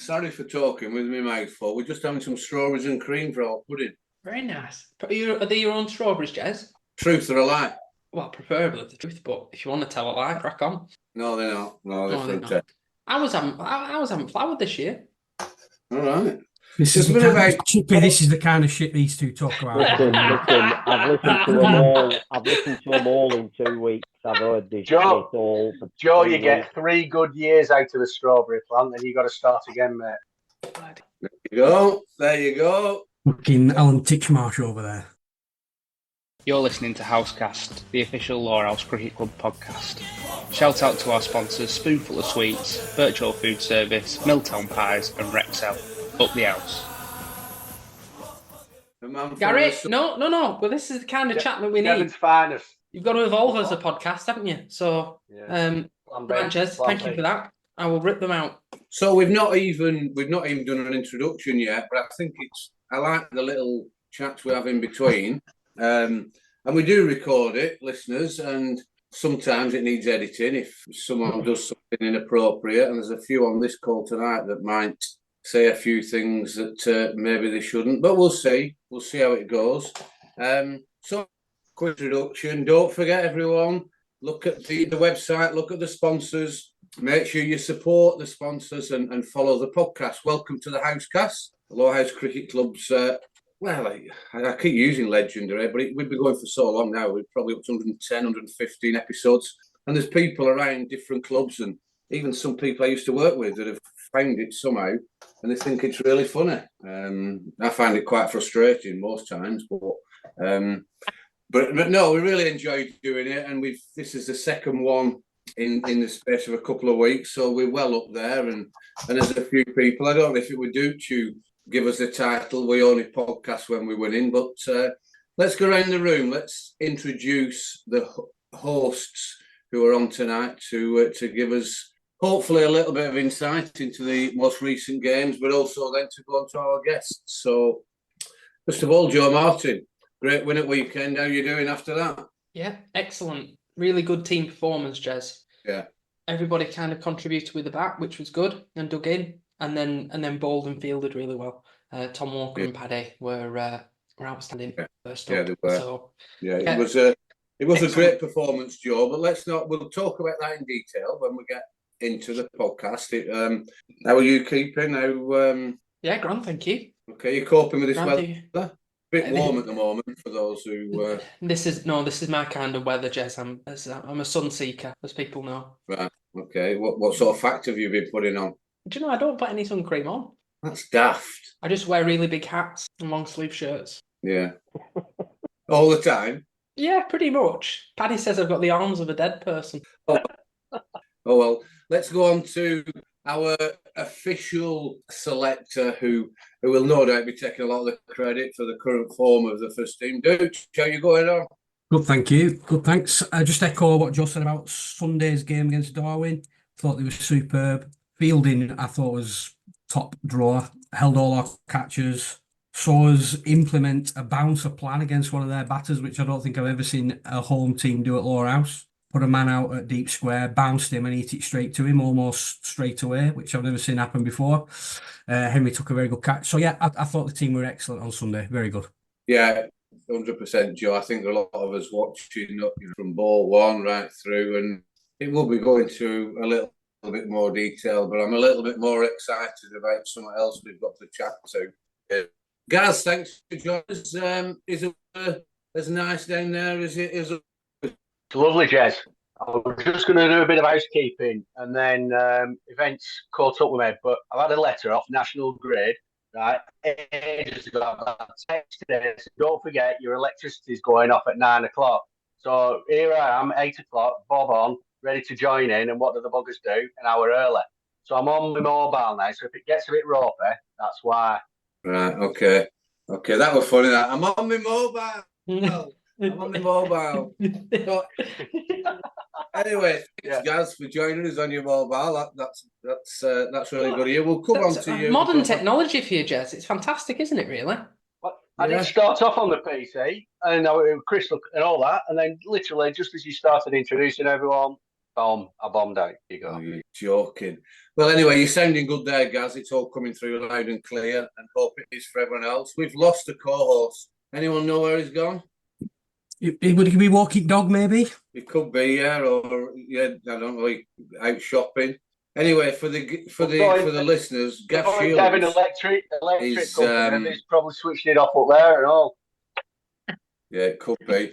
Sorry for talking with my mouth full. We're just having some strawberries and cream for our pudding. Very nice. Are they your own strawberries, Jez? Truth or a lie? Well, preferably the truth, but if you want to tell a lie, crack on. No, they're not. No, they're not. I was having flour this year. All right. This is the kind of shit these two talk about. Listen, I've listened to them all. I've listened to them all in 2 weeks. I've heard this shit all. Joe, you get 3 good years out of the strawberry plant, then you got to start again, mate. There you go. There you go. Fucking Alan Titchmarsh over there. You're listening to Housecast, the official Lowerhouse Cricket Club podcast. Shout out to our sponsors Spoonful of Sweets, Virtual Food Service, Milltown Pies and Rexel. Up the house. Gary, no. Well, this is the kind of chat that we need. Kevin's finest. You've got to evolve as a podcast, haven't you? So, Jez, thank you for that. I will rip them out. So we've not even done an introduction yet, but I like the little chats we have in between. And we do record it, listeners, and sometimes it needs editing if someone does something inappropriate, and there's a few on this call tonight that might say a few things that maybe they shouldn't, but we'll see. We'll see how it goes. So, quick introduction. Don't forget, everyone, look at the website, look at the sponsors. Make sure you support the sponsors and follow the podcast. Welcome to the Housecast, the Lowerhouse Cricket Club's. I keep using legendary, but we've been going for so long now. We're probably up to 110, 115 episodes. And there's people around different clubs and even some people I used to work with that have found it somehow and they think it's really funny. I find it quite frustrating most times, but no, we really enjoyed doing it, and this is the second one in the space of a couple of weeks, so we're well up there, and there's a few people. I don't know if it would do to give us the title "We Only Podcast When We Win In," but let's go around the room. Let's introduce the hosts who are on tonight to give us hopefully a little bit of insight into the most recent games, but also then to go on to our guests. So, first of all, Joe Martin, great win at weekend. How are you doing after that? Yeah, excellent. Really good team performance, Jez. Yeah. Everybody kind of contributed with the bat, which was good, and dug in, and then bowled and fielded really well. Tom Walker and Paddy were outstanding first up. Yeah, they were. So, it was a great performance, Joe. But we'll talk about that in detail when we get into the podcast. How are you keeping? Yeah, grand, thank you. Okay, you're coping with this weather? A bit warm at the moment for those who. This is my kind of weather, Jez. I'm a sun seeker, as people know. Right. Okay. What sort of fact have you been putting on? Do you know I don't put any sun cream on? That's daft. I just wear really big hats and long sleeve shirts. Yeah. All the time. Yeah, pretty much. Paddy says I've got the arms of a dead person. Oh well. Let's go on to our official selector, who will no doubt be taking a lot of the credit for the current form of the first team. Dooch, how you going on? Good, thank you. Good, thanks. I just echo what Joe said about Sunday's game against Darwin. Thought they were superb. Fielding, I thought, was top drawer. Held all our catches. Saw us implement a bouncer plan against one of their batters, which I don't think I've ever seen a home team do at Lowerhouse. Put a man out at deep square, bounced him and hit it straight to him, almost straight away, which I've never seen happen before. Henry took a very good catch. So, yeah, I thought the team were excellent on Sunday. Very good. Yeah, 100%, Joe. I think there are a lot of us watching from ball one right through, and it will be going through a little bit more detail, but I'm a little bit more excited about something else we've got to chat to. Gaz, thanks for joining us. Is it as nice down there as it is? It's lovely, Jez. I was just going to do a bit of housekeeping, and then events caught up with me. But I've had a letter off National Grid, right? Ages ago, I've texted it. Don't forget your electricity is going off at 9 o'clock. So here I am, 8 o'clock, bob on, ready to join in. And what do the buggers do? An hour early. So I'm on my mobile now. So if it gets a bit ropey, that's why. Right. Okay. That was funny. That I'm on my mobile. I'm on the mobile. Anyway, thanks, Gaz, for joining us on your mobile. That's really good of you. We'll come on to you. Modern technology for you, Jez. It's fantastic, isn't it, really? Well, I did start off on the PC, and Chris and all that, and then literally just as you started introducing everyone, I bombed out. You Oh, go. you're joking. Well, anyway, you're sounding good there, Gaz. It's all coming through loud and clear, and hope it is for everyone else. We've lost a co-host. Anyone know where he's gone? Would he be walking dog, maybe? He could be, yeah, or yeah, I don't know, out shopping. Anyway, for the listeners, Gav Having Shields electric is, company. He's probably switched it off up there and all. yeah, it could be.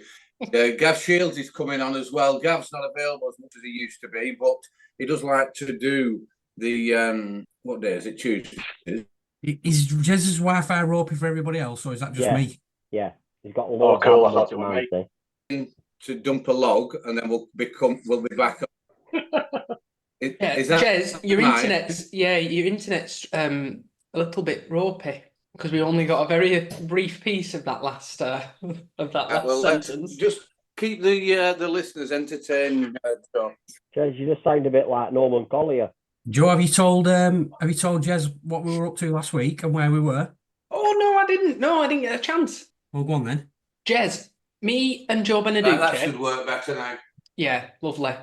Gav Shields is coming on as well. Gav's not available as much as he used to be, but he does like to do the what day is it? Tuesday. Is Jez's Wi-Fi ropey for everybody else, or is that just Yeah. me? Yeah, he's got a Oh, lot cool. I of thought it was me. To dump a log, and then we'll be back. Yeah, Is that Jez, your right? internet's a little bit ropey because we only got a very brief piece of that last Well, let's sentence. just keep the listeners entertained. John. Jez, you just sound a bit like Norman Collier. Joe, have you told Jez what we were up to last week and where we were? Oh no, I didn't. No, I didn't get a chance. Well, go on then. Jez, me and Joe That Beneduce. should work better now. Yeah, lovely.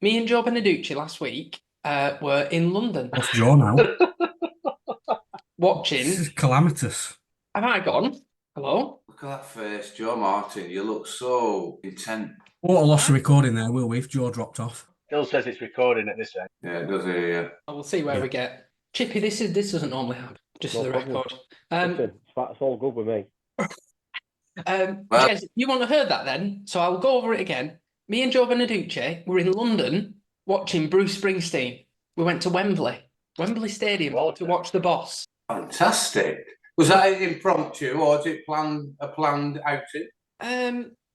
Me and Joe Beneduce last week were in London What's Joe now? watching. This is calamitous. Have I gone? Hello? Look at that face, Joe Martin. You look so intent. What a loss of recording there, will we, if Joe dropped off? Still says it's recording at this end. Yeah, it does he? Yeah. I will see where Yeah. we get. Chippy, this doesn't normally happen. Just No for the problem. record. Listen, it's all good with me. Well- Jez, you want to hear that then? So I'll go over it again. Me and Joe Beneduce were in London watching Bruce Springsteen. We went to Wembley Stadium Well to done. watch the Boss. Fantastic. Was that impromptu or was it a planned outing?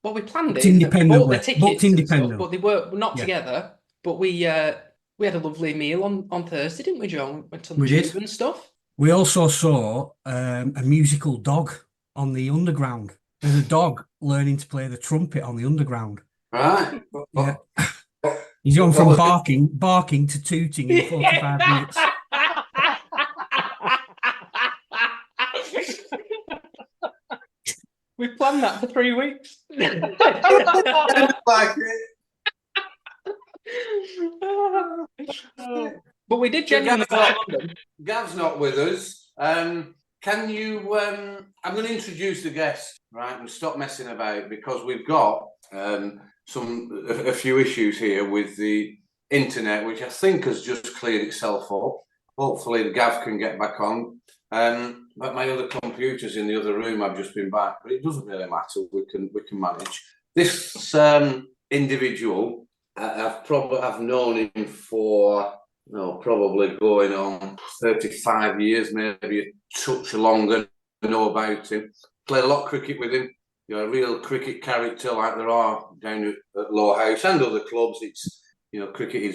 Well, we planned Booked it. independently. Bought the tickets Booked and stuff, independently. but they were not Yeah. together. But we had a lovely meal on Thursday, didn't we, Joe? Went on the We did. tube and stuff. We also saw a musical dog on the underground. There's a dog learning to play the trumpet on the underground. Right. Yeah. He's gone from What was barking to tooting in 45 minutes. We planned that for 3 weeks. Like it. But we did genuinely go to London. Gav's not with us. Can you? I'm going to introduce the guest, right, and stop messing about because we've got a few issues here with the internet, which I think has just cleared itself up. Hopefully, Gav can get back on. But my other computer's in the other room. I've just been back, but it doesn't really matter. We can manage. This individual, I've known him for probably going on 35 years, maybe a touch longer. I know about him. Played a lot of cricket with him. A real cricket character like there are down at Lowerhouse and other clubs. It's cricket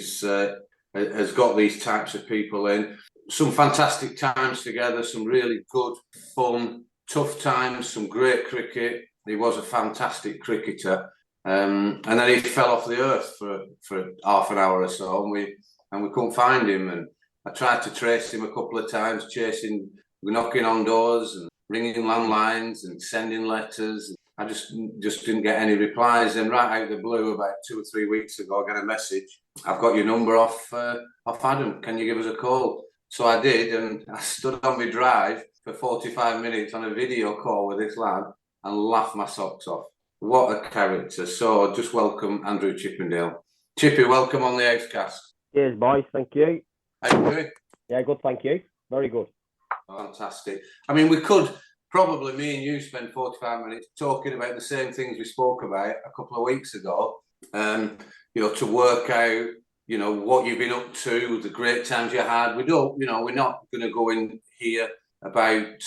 has got these types of people in. Some fantastic times together, some really good, fun, tough times, some great cricket. He was a fantastic cricketer. And then he fell off the earth for half an hour or so, and we couldn't find him. And I tried to trace him a couple of times, knocking on doors and ringing landlines and sending letters. I just didn't get any replies. And right out of the blue, about 2 or 3 weeks ago, I got a message. I've got your number off Adam. Can you give us a call? So I did, and I stood on my drive for 45 minutes on a video call with this lad and laughed my socks off. What a character. So just welcome Andrew Chippendale. Chippy, welcome on the Housecast. Cheers, boys. Thank you. How you doing? Yeah, good. Thank you. Very good. Fantastic. I mean, we could probably, me and you, spend 45 minutes talking about the same things we spoke about a couple of weeks ago, to work out, what you've been up to, the great times you had. We're not going to go in here about,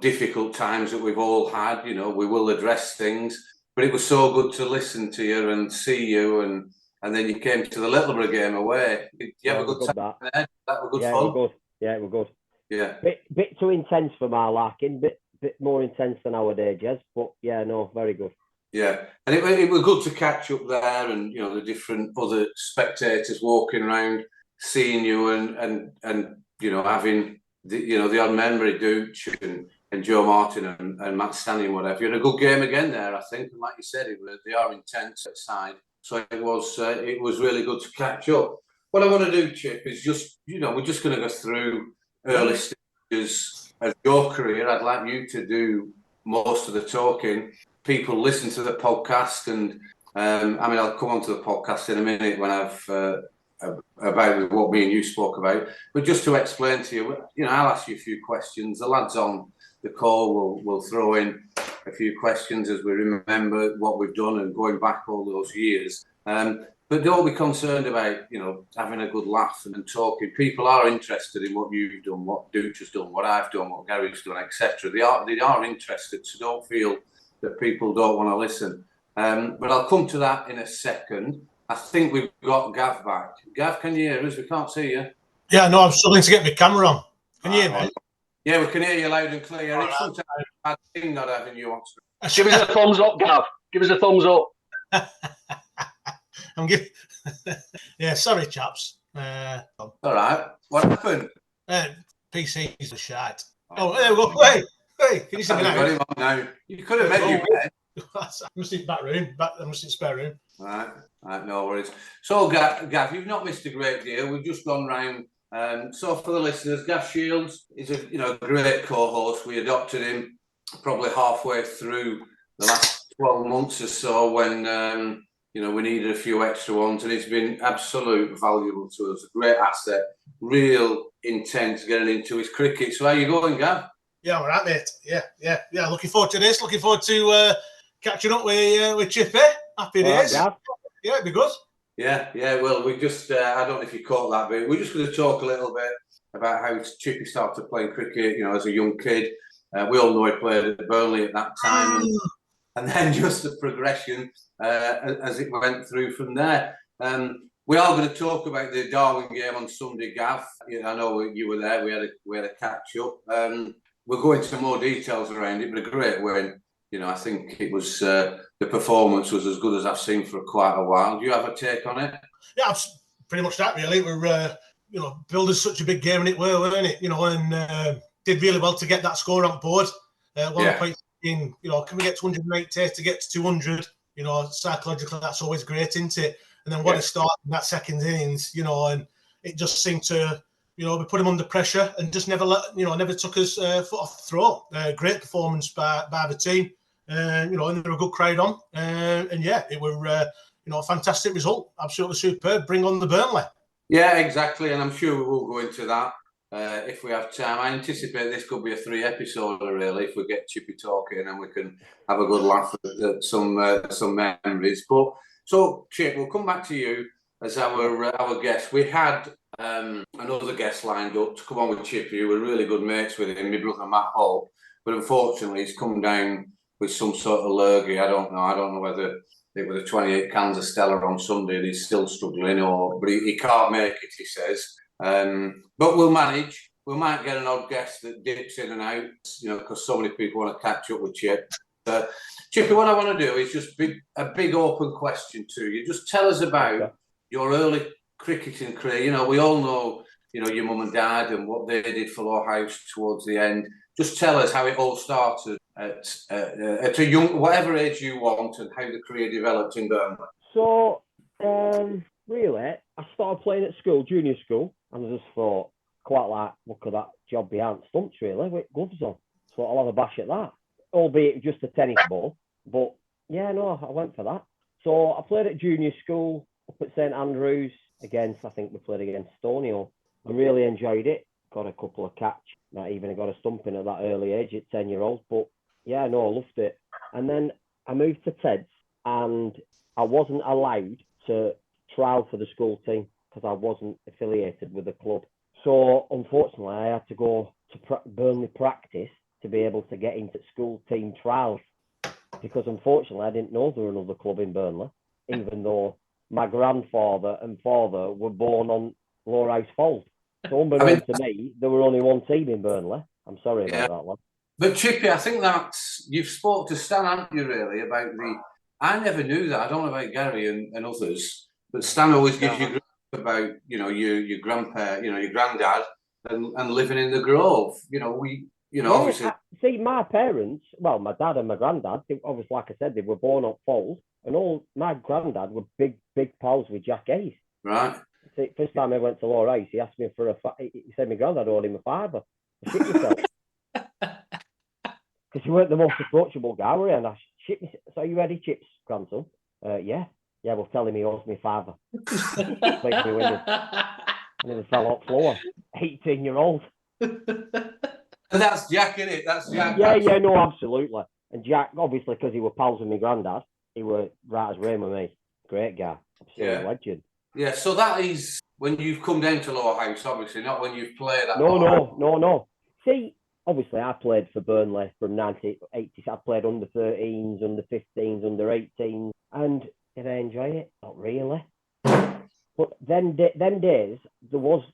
difficult times that we've all had. We will address things, but it was so good to listen to you and see you, and then you came to the Littleborough game away. Did you have a good time there? That was good yeah, fun? It was good. Yeah, it was good. Yeah. Bit too intense for my liking. Bit more intense than nowadays, Jez. But yeah, no, very good. Yeah, and it was good to catch up there, and the different other spectators walking around, seeing you, and having the odd memory, Dooch and Joe Martin and Matt Stanley and whatever. You had a good game again there, I think, and like you said, they are intense at side. So it was really good to catch up. What I want to do, Chip, is just, we're just going to go through early stages of your career. I'd like you to do most of the talking. People listen to the podcast, and I'll come on to the podcast in a minute when I've about what me and you spoke about. But just to explain to you, I'll ask you a few questions. The lads on the call will throw in a few questions as we remember what we've done and going back all those years. But don't be concerned about, having a good laugh and talking. People are interested in what you've done, what Dooch has done, what I've done, what Gary's done, etc. They are interested, so don't feel that people don't want to listen. But I'll come to that in a second. I think we've got Gav back. Gav, can you hear us? We can't see you. Yeah, no, I'm struggling to get my camera on. Can you hear me? Yeah, we can hear you loud and clear. It's sometimes a bad thing not having you on screen. Give us a thumbs up, Gav. Give us a thumbs up. I'm giving. Yeah, sorry, chaps. All right. What happened? PC's a shite. Oh, there we go. Hey, can you see me now? You could have made your bed. I must in back room. I must in spare room. Right, no worries. So, Gav, you've not missed a great deal. We've just gone round. So, for the listeners, Gav Shields is a great co-host. We adopted him probably halfway through the last 12 months or so when we needed a few extra ones, and it's been absolute valuable to us. A great asset, real intense getting into his cricket. So, how you going, Gav? Yeah, all right, mate. Yeah. Looking forward to this. Looking forward to catching up with Chippy. Happy days. Yeah, it'd be good. Yeah. Well, we just, I don't know if you caught that, but we're just going to talk a little bit about how Chippy started playing cricket, as a young kid. We all know he played at Burnley at that time. And then just the progression as it went through from there. We are going to talk about the Darwin game on Sunday, Gav. I know you were there. We had a catch up. We'll go into more details around it, but a great win. I think it was the performance was as good as I've seen for quite a while. Do you have a take on it? Yeah, pretty much that really. We're building such a big game in it, weren't it? And did really well to get that score on board. Point in, can we get to 180 to get to 200? Psychologically that's always great, isn't it? And then what a start in that second innings, and it just seemed to. We put him under pressure and just never took his foot off the throat. Great performance by the team, and there were a good crowd on, it were a fantastic result, absolutely superb. Bring on the Burnley. Yeah, exactly, and I'm sure we will go into that if we have time. I anticipate this could be a 3-episoder really if we get Chippy talking and we can have a good laugh at some memories. But so Chip, we'll come back to you as our guest. We had another guest lined up to come on with Chippy. We're really good mates with him, my brother Matt Hope, but unfortunately he's come down with some sort of lurgy. I don't know whether it was 28 cans of Stella on Sunday and he's still struggling, but he can't make it, he says. But we'll manage. We might get an odd guest that dips in and out, because so many people want to catch up with Chip. Chippy, what I want to do is just a big open question to you. Just tell us about your early cricketing career. We all know, your mum and dad and what they did for Lowerhouse towards the end. Just tell us how it all started at a young, whatever age you want, and how the career developed in Burnley. So, really, I started playing at school, junior school, and I just thought, quite like, look at that job behind stumps, really, with gloves on. So I'll have a bash at that, albeit just a tennis ball. But yeah, no, I went for that. So I played at junior school up at St Andrews. Against, I think we played against Stoney. I really enjoyed it. Got a couple of catch. Not even got a stumping at that early age at 10-year-old. But yeah, no, I loved it. And then I moved to Ted's, and I wasn't allowed to trial for the school team because I wasn't affiliated with the club. So unfortunately, I had to go to Burnley practice to be able to get into school team trials, because unfortunately I didn't know there was another club in Burnley, even though my grandfather and father were born on Lowerhouse Fold. So unbeknownst to me, there were only one team in Burnley. I'm sorry about that one. But Chippy, I think you've spoke to Stan, haven't you, really, about I never knew that. I don't know about Gary and others, but Stan always gives you about, your grandpa, your granddad and living in the Grove. you know, Well, obviously, see, my parents, well, my dad and my granddad, obviously, like I said, they were born up Fold, and all my granddad were big right? See, first time I went to Lowerhouse, he asked me for he said my granddad owed him a £5. I shit myself. Because he weren't the most approachable guy, were he? And I shit myself. So you ready, Chips, grandson? Yeah. Yeah, well, tell him he owes me £5. Makes me winning. And he fell off the floor. 18-year-old. And that's Jack, innit? That's Jack. Yeah, no, absolutely. And Jack, obviously, because he were pals with my granddad, he were right as rain with me. Great guy. Absolute legend. Yeah, so that is when you've come down to Lowerhouse, obviously, not when you've played at No. See, obviously, I played for Burnley from 1980s. I played under 13s, under 15s, under 18s. And did I enjoy it? Not really. But them days,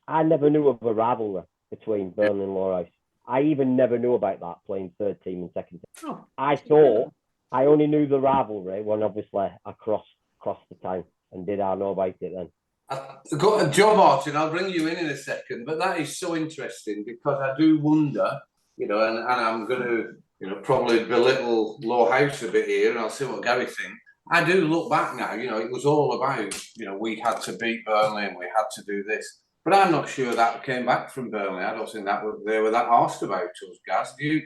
I never knew of a rivalry between Burnley and Lowerhouse. I even never knew about that, playing third team and second team. Oh. I thought I only knew the rivalry when obviously I crossed the town. And did I know about it then? I've got a job, Martin. I'll bring you in a second, but that is so interesting because I do wonder, you know, and I'm going to, you know, probably belittle Lowerhouse a bit here, and I'll see what Gary thinks. I do look back now, you know, it was all about, you know, we had to beat Burnley and we had to do this. But I'm not sure that came back from Burnley. I don't think they were that arsed about us, Gaz. Do you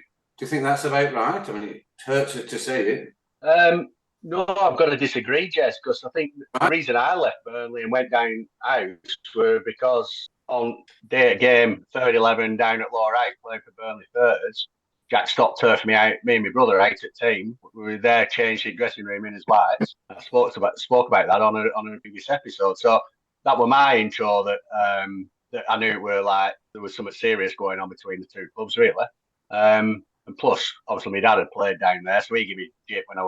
think that's about right? I mean, it hurts to say it. No, I've got to disagree, Jess, because I think the reason I left Burnley and went down out were because on day of game 3rd-11 down at Lowerhouse playing for Burnley thirds, Jack stopped turfing me out, me and my brother out at team. We were there, changed the dressing room in his whites. I spoke about that on a previous episode. So that were my intro that I knew it were like there was something serious going on between the two clubs, really. And plus, obviously, my dad had played down there, so he gave me shit when I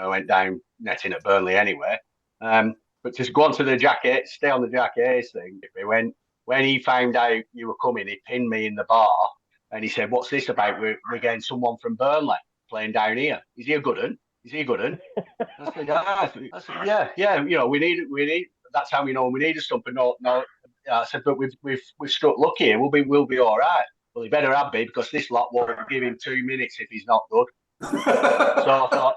went down netting at Burnley anyway. But just go on to the jacket, stay on the Jack Hayes thing. When he found out you were coming, he pinned me in the bar and he said, "What's this about? We're getting someone from Burnley playing down here. Is he a good un? Is he a good un?" I said, yeah. You know, we need. That's how we know we need a stumper. No. I said, but we've struck lucky here. We'll be all right. Well, he better have me because this lot won't give him 2 minutes if he's not good. So I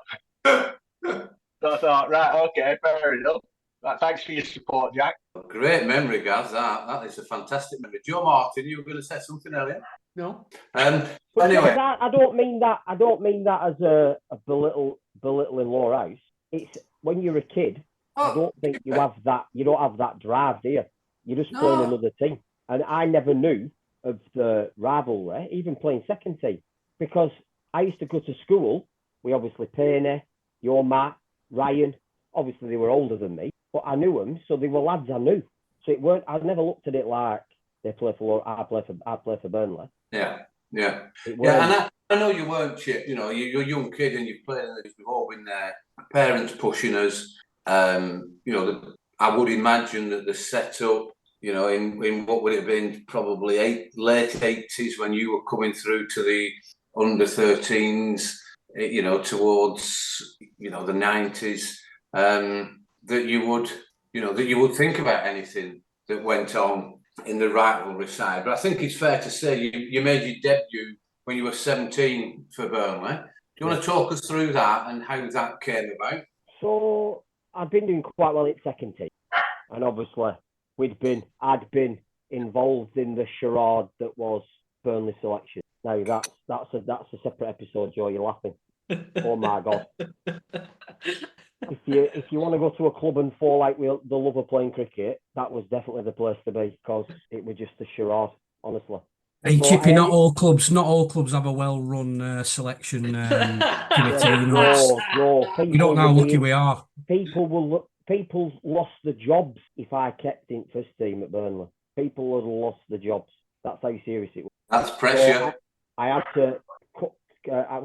thought, right, okay, fair enough. Right, thanks for your support, Jack. Great memory, Gaz. That is a fantastic memory. Joe Martin, you were going to say something earlier? No. But anyway, I don't mean that as a belittling Lowerhouse. It's when you're a kid. I don't think you have that. You don't have that drive, do you? You're just playing another team, and I never knew of the rivalry, even playing second team, because I used to go to school. We obviously Penneth, your Matt, Ryan. Obviously, they were older than me, but I knew them, so they were lads I knew. So it weren't. I never looked at it like they play for. I play for Burnley. Yeah. And I know you weren't, Chip. You know, you're a young kid and you've played in this. We've all been there. Parents pushing us. You know, I would imagine that the setup, you know, in what would it have been probably late 80s when you were coming through to the under 13s, you know, towards, you know, the 90s, that you would think about anything that went on in the rivalry side. But I think it's fair to say you made your debut when you were 17 for Burnley. Do you want to talk us through that and how that came about? So I'd been doing quite well at second team, and obviously I'd been involved in the charade that was Burnley selection. Now that's a separate episode, Joe. You're laughing. Oh my God! If you want to go to a club and fall out with the love of playing cricket, that was definitely the place to be, because it was just a charade, honestly. Hey, So Chippy, not all clubs have a well-run selection committee. You know, you don't know how lucky we are. People lost the jobs if I kept in first team at Burnley. People would have lost the jobs. That's how serious it was. That's pressure. So I had to.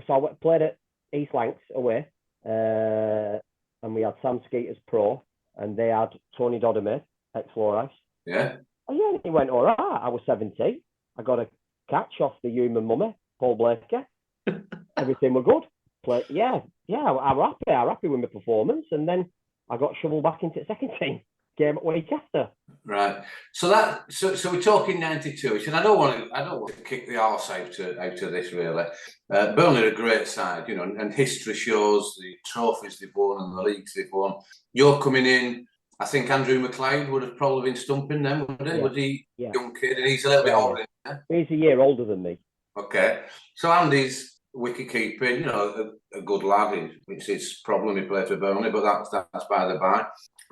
So I played at East Lancs away, and we had Sam Skeeter's pro, and they had Tony Doddermay, ex-Lowerhouse. Yeah. Oh yeah, it went all right. I was 17. I got a catch off the human mummy, Paul Blakey. Everything was good. I'm happy with my performance, and then I got shoveled back into the second team game at week after. Right. Right. So we're talking 92. He said, I don't want to kick the arse out of this really. Burnley are a great side, and history shows the trophies they've won and the leagues they've won. You're coming in. I think Andrew McLeod would have probably been stumping them, wouldn't he? Yeah. Was he Yeah. young kid, and he's a little bit older. He's a year older than me. Okay. So Andy's wicket keeping, a good lad. It's his problem. He played for Burnley, but that's by the by.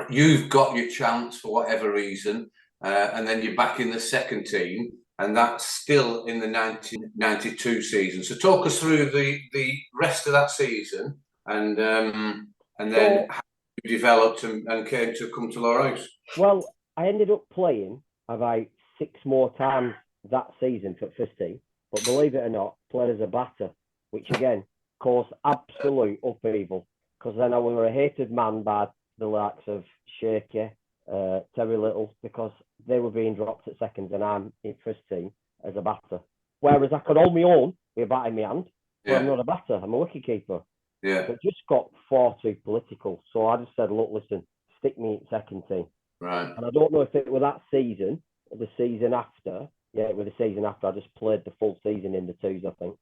You've got your chance for whatever reason, and then you're back in the second team, and that's still in the 1992 season. So talk us through the rest of that season, and then how you developed and came to come to Lowerhouse. Well, I ended up playing about 6 more times that season for first team, but believe it or not, played as a batter, which again caused absolute upheaval, because then I was a hated man by the likes of Shaky, Terry Little, because they were being dropped at seconds and I'm in first team as a batter. Whereas I could hold my own with a bat in my hand, but I'm not a batter, I'm a wicketkeeper. Yeah. But it just got far too political. So I just said, look, listen, stick me in second team. Right. And I don't know if it was that season or the season after. Yeah, it was the season after. I just played the full season in the twos, I think.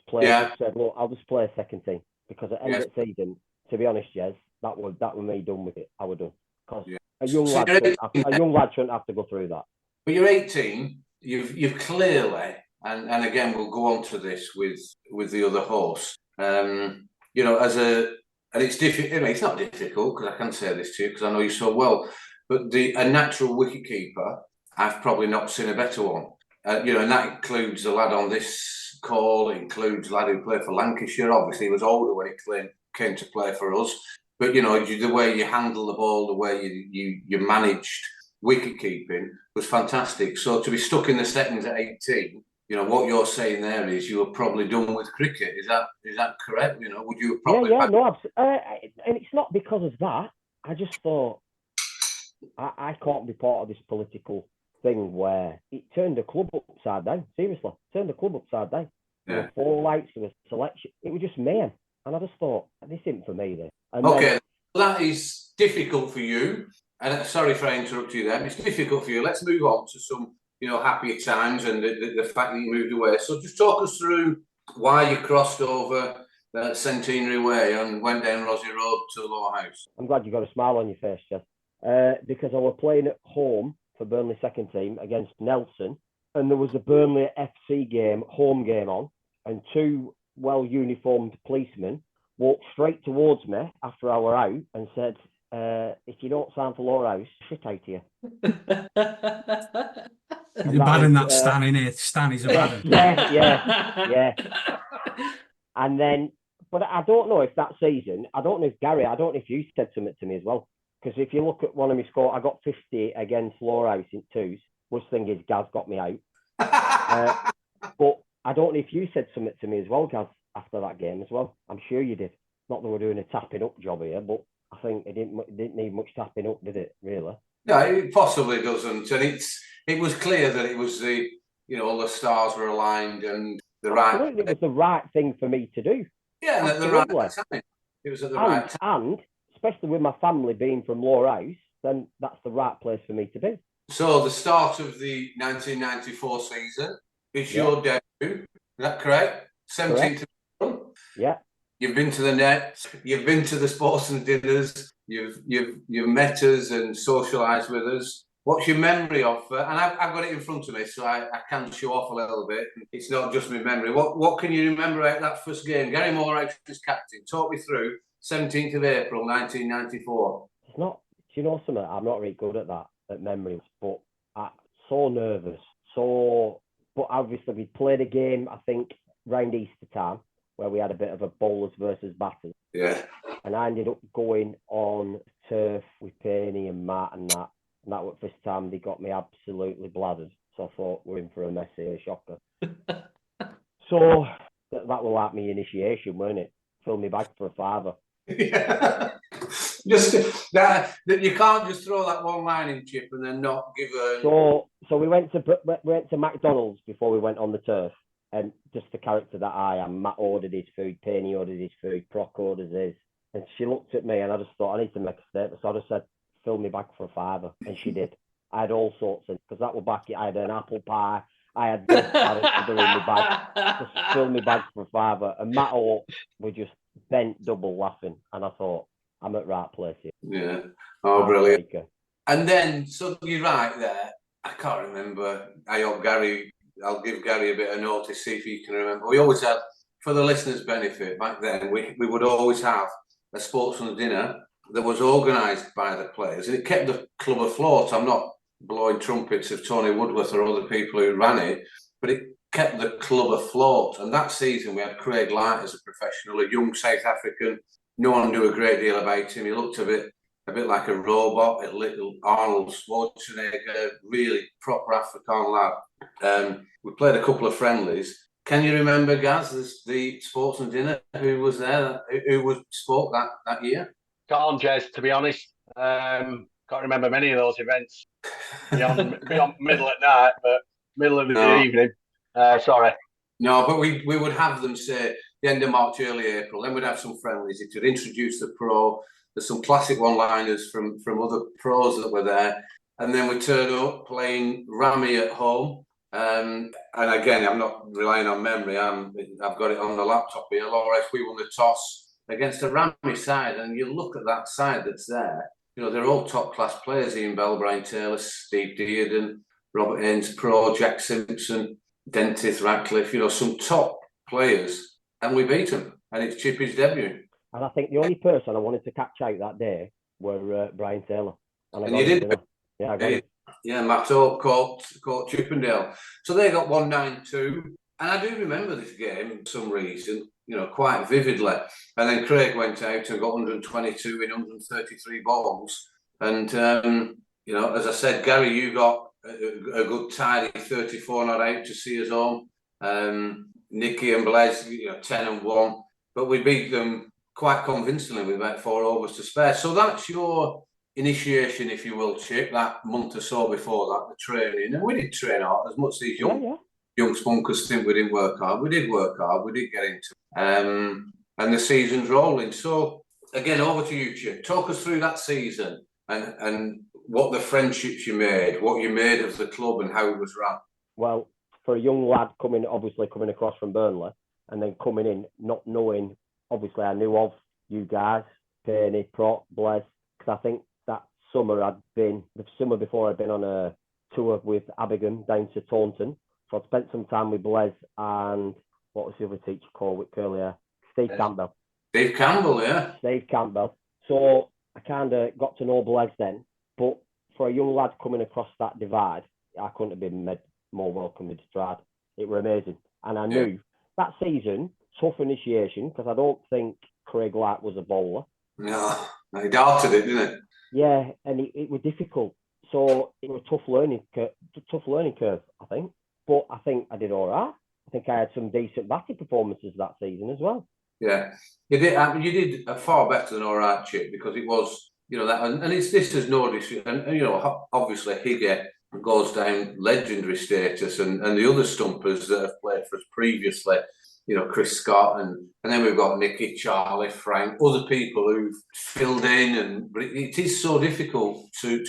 Just said, look, I'll just play second team, because at the end of the season, to be honest, Jez, that was me done with it. I was done, because a young lad shouldn't have to go through that. But you're 18. You've clearly, and again we'll go on to this with the other horse. And it's difficult. It's not difficult, because I can say this to you because I know you so well. But a natural wicketkeeper, I've probably not seen a better one. And that includes the lad on this call. It includes the lad who played for Lancashire. Obviously, he was older when he came to play for us. But the way you handle the ball, the way you managed wicket keeping was fantastic. So to be stuck in the seconds at 18, what you're saying there is you were probably done with cricket. Is that correct? Would you have probably? And it's not because of that. I just thought I can't be part of this political thing where it turned the club upside down. Seriously, turned the club upside down. There were fallouts, there was selection. It was just mayhem. And I just thought, this isn't for me then. Okay, that is difficult for you. And sorry if I interrupt you there. It's difficult for you. Let's move on to some, happier times and the fact that you moved away. So just talk us through why you crossed over Centenary Way and went down Rosie Road to Lowerhouse. I'm glad you got a smile on your face, Jeff. Because I was playing at home for Burnley second team against Nelson, and there was a Burnley FC game, home game on, and 2 well-uniformed policemen walked straight towards me after I were out and said, if you don't sign for Lowerhouse, shit out of you. You're bad in that Stan, innit? Stan is a bad Yeah. And then, but I don't know if that season, I don't know if you said something to me as well. Because if you look at one of my scores, I got 50 against Lowerhouse in twos. Worst thing is Gaz got me out. But I don't know if you said something to me as well, Gaz, after that game as well. I'm sure you did. Not that we're doing a tapping up job here, but I think it didn't need much tapping up, did it, really? No, it possibly doesn't. And it was clear that it was the stars were aligned and the Absolutely, it was the right thing for me to do. Yeah, and at the right time. It was at the right time. And especially with my family being from Lowerhouse, then that's the right place for me to be. So the start of the 1994 season is your debut. Is that correct? 17th of April. Yeah. You've been to the nets. You've been to the sports and dinners. You've met us and socialised with us. What's your memory of? And I've got it in front of me, so I can show off a little bit. It's not just my memory. What can you remember about that first game? Gary Moore was captain. Talk me through 17th of April, 1994. It's not. Do you know something? I'm not really good at that, at memories. But I'm so nervous. But obviously we played a game, I think, round Easter time, where we had a bit of a bowlers versus batters. Yeah. And I ended up going on turf with Penny and Matt and that. And that was the first time they got me absolutely bladdered. So I thought, we're in for a messy, a shocker. So that was like my initiation, weren't it? Fill me bag for a £5. Yeah. Just that you can't just throw that one line in, Chip, and then not give a. So we went to McDonald's before we went on the turf, and just the character that I am, Matt ordered his food, Penny ordered his food, Proc orders his, and she looked at me, and I just thought I need to make a statement. So I just said, "Fill me bag for a £5," and she did. I had all sorts of, because that was back, I had an apple pie, I had this, I had another in my bag, just fill my bag for £5. And Matt Oak, we just bent double laughing. And I thought, I'm at right place here. Yeah. Oh, brilliant. And then, so you're right there. I can't remember. I hope Gary, I'll give Gary a bit of notice, see if he can remember. We always had, for the listeners' benefit, back then, we would always have a sportsman's dinner that was organised by the players, and it kept the club afloat. I'm not blowing trumpets of Tony Woodworth or other people who ran it, but it kept the club afloat. And that season we had Craig Light as a professional, a young South African. No one knew a great deal about him. He looked a bit like a robot, a little Arnold Schwarzenegger, really proper African lad. We played a couple of friendlies. Can you remember, Gaz, the sportsman dinner? Who was there? Who spoke that year? Can't, Jez, to be honest. Can't remember many of those events beyond middle at night, but middle of the evening. Sorry. No, but we would have them, say, the end of March, early April. Then we'd have some friendlies. It would introduce the pro. There's some classic one-liners from other pros that were there. And then we turn up playing Rami at home. And again, I'm not relying on memory. I've got it on the laptop here. Lowerhouse, we won the toss against a Rami side. And you look at that side that's there. You know, they're all top-class players. Ian Bell, Brian Taylor, Steve Dearden, Robert Haynes Pro, Jack Simpson, Dentith, Radcliffe. You know, some top players. And we beat them. And it's Chippy's debut. And I think the only person I wanted to catch out that day were Brian Taylor. And you did? Yeah, I got it. Yeah, Matt Oak caught Chippendale. So they got 1-9-2. And I do remember this game for some reason, you know, quite vividly. And then Craig went out and got 122 in 133 balls. And, you know, as I said, Gary, you got a good tidy 34 not out to see us home. Nicky and Blaise, you know, 10-1. But we beat them quite convincingly with about 4 overs to spare. So that's your initiation, if you will, Chip, that month or so before that, the training. And we did train hard, as much as these young spunkers think we didn't work hard. We did work hard, we did get into it. And the season's rolling. So, again, over to you, Chip. Talk us through that season and what the friendships you made, what you made of the club and how it was run. Well, for a young lad coming across from Burnley and then coming in, not knowing, obviously I knew of you guys, Penneth, Prot, Blaise, because I think that summer the summer before I'd been on a tour with Abigail down to Taunton. So I'd spent some time with Blaise and what was the other teacher called with curly hair? Steve Campbell. Steve Campbell, yeah. Steve Campbell. So I kind of got to know Blaise then, but for a young lad coming across that divide, I couldn't have been made more welcome with Strad. It were amazing. And I knew that season, tough initiation, because I don't think Craig Light was a bowler. No, he darted it, didn't it? Yeah, and it was difficult. So it was a tough learning curve, I think. But I think I did all right. I think I had some decent batting performances that season as well. Yeah, you did. You did far better than all right, Chip, because it was, you know, that, and this is no disrespect, and you know, obviously Higgett goes down legendary status, and the other stumpers that have played for us previously, you know, Chris Scott, and then we've got Nicky, Charlie, Frank, other people who've filled in, but it is so difficult to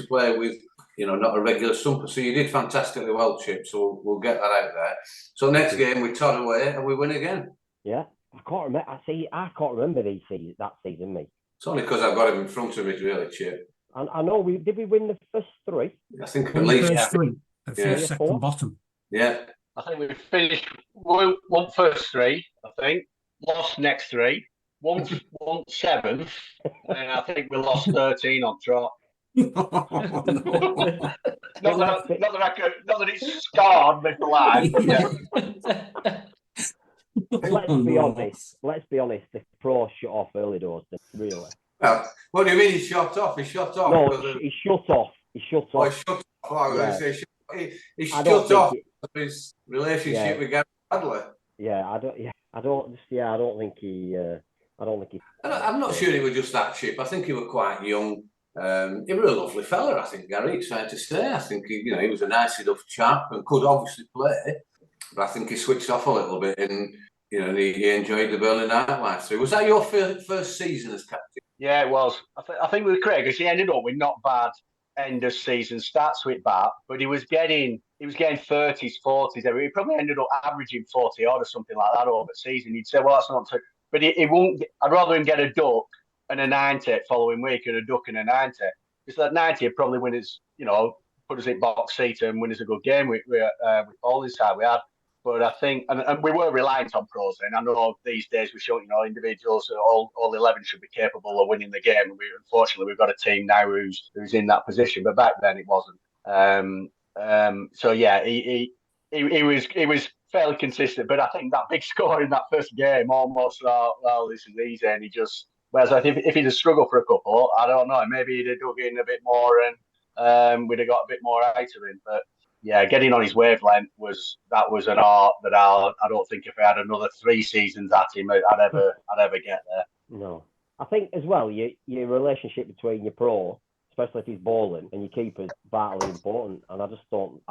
play with, you know, not a regular stumper. So you did fantastically well, Chip. So we'll get that out there. So next game we trot away and we win again. Yeah, I can't remember. I can't remember that season, mate. It's only because I've got him in front of me, really, Chip. And I know did we win the first 3? I think at least first 3, second bottom. Yeah, I think we finished won first 3. I think lost next 3, won 7, and I think we lost 13 on trot. Not that it's scarred me for life. Yeah. Let's be honest. The pro shut off early doors, really. Well, what do you mean he shut off? He shut off. No, he shut off. He shut off. Oh, he shut off. Oh, I was going to say he shut off his relationship with Gary Bradley. I don't think he. I'm not sure he was just that Chip. I think he was quite young. He was a lovely fella, I think, Gary. It's fair to say. I think he was a nice enough chap and could obviously play, but I think he switched off a little bit and he enjoyed the Burnley nightlife. So was that your first season as captain? Yeah, it was. I think with Craig, as he ended up with not bad end of season stats with that, but he was getting 30s, 40s. He probably ended up averaging 40 odd or something like that over the season. You'd say, well, that's not too, but he won't. I'd rather him get a duck and a 90 following week and a duck and a 90. Because that 90 would probably win us, put us in box seat and win us a good game with all this time we had. But I think, and we were reliant on pros, and I know these days we show, individuals, all 11 should be capable of winning the game. Unfortunately, we've got a team now who's in that position, but back then it wasn't. So yeah, he was fairly consistent, but I think that big score in that first game almost, well, this is easy, and he just. Whereas if he'd have struggled for a couple, I don't know, maybe he'd have dug in a bit more and we'd have got a bit more out of him. But yeah, getting on his wavelength was an art that I don't think if I had another 3 seasons at him, I'd ever get there. No, I think as well, your relationship between your pro, especially if he's bowling, and your keeper's vitally important. And I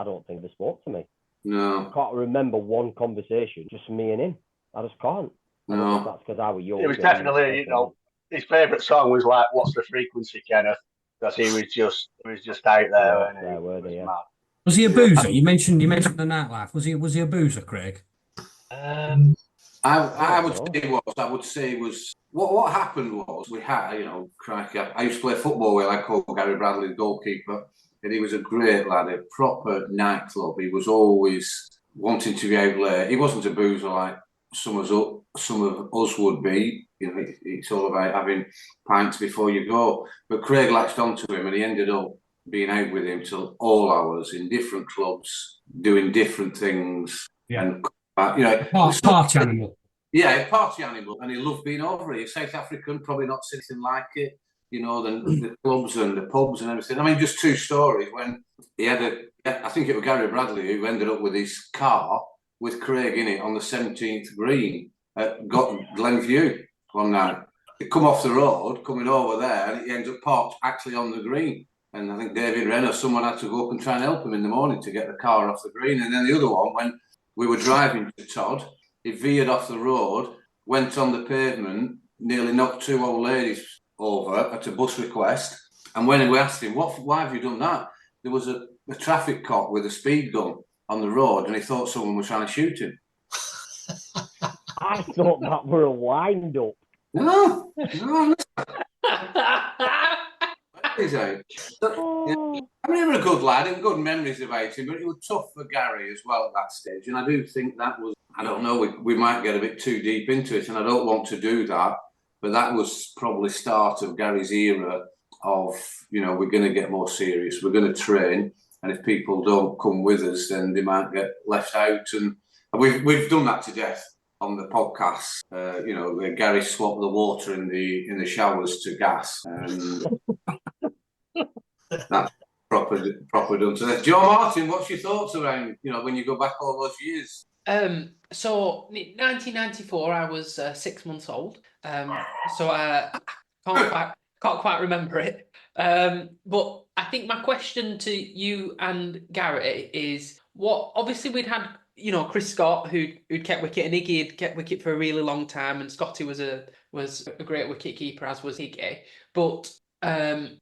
don't think they spoke to me. No, I can't remember one conversation, just me and him. I just can't. No. That's because I was young. It was definitely, his favourite song was like "What's the Frequency, Kenneth?" Because he was just out there. Yeah. Was he a boozer? You mentioned the nightlife. Was he a boozer, Craig? I would say was what happened was we had, crikey, I used to play football with a lad called Gary Bradley, the goalkeeper, and he was a great lad, a proper nightclub. He was always wanting to be out late. He wasn't a boozer like some of us would be. It's all about having pints before you go. But Craig latched onto him, and he ended up being out with him till all hours in different clubs, doing different things. Yeah. And party animal. Yeah, party animal, and he loved being over here. South African, probably not anything like it. The clubs and the pubs and everything. I mean, just 2 stories. When he had I think it was Gary Bradley who ended up with his car with Craig in it on the 17th green at Glenview one night. He come off the road, coming over there, and he ends up parked actually on the green. And I think David Renner, someone had to go up and try and help him in the morning to get the car off the green. And then the other one, when we were driving to Todd, he veered off the road, went on the pavement, nearly knocked 2 old ladies over at a bus request. And when we asked him, why have you done that? There was a traffic cop with a speed gun on the road, and he thought someone was trying to shoot him. I thought that were a wind-up. No. I mean, he was a good lad and good memories about him, but it was tough for Gary as well at that stage. And I do think that was, I don't know, we might get a bit too deep into it, and I don't want to do that, but that was probably start of Gary's era of, we're going to get more serious, we're going to train, and if people don't come with us, then they might get left out. And we've done that to death on the podcast. Gary swapped the water in the showers to gas, and that's proper done to death. Joe Martin, what's your thoughts around when you go back all those years? So 1994, I was 6 months old. So I can't quite remember it. But I think my question to you and Gary is, obviously we'd had, Chris Scott who'd kept wicket, and Iggy had kept wicket for a really long time, and Scotty was a great wicket keeper, as was Iggy. But having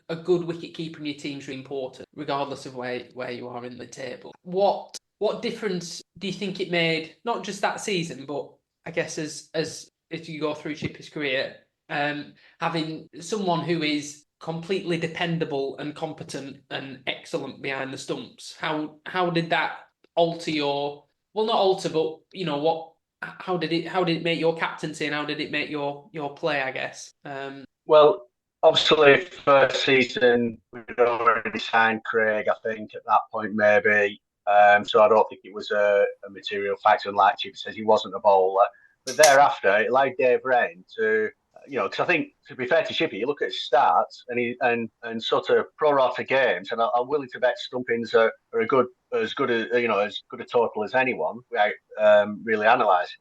a good wicket keeper in your team is really important, regardless of where you are in the table. What difference do you think it made, not just that season, but I guess as you go through Chippy's career, having someone who is completely dependable and competent and excellent behind the stumps? How did that alter your, well, not alter, but how did it make your captaincy, and how did it make your play, I guess? Well, obviously, first season, we'd already signed Craig, I think, at that point, maybe. So I don't think it was a material factor. And like Chippy says, he wasn't a bowler. But thereafter, it allowed Dave Wren to, because I think, to be fair to Chippy, you look at his stats and sort of pro-rata games, and I'm willing to bet stumpings are as good a total as anyone without really analysing.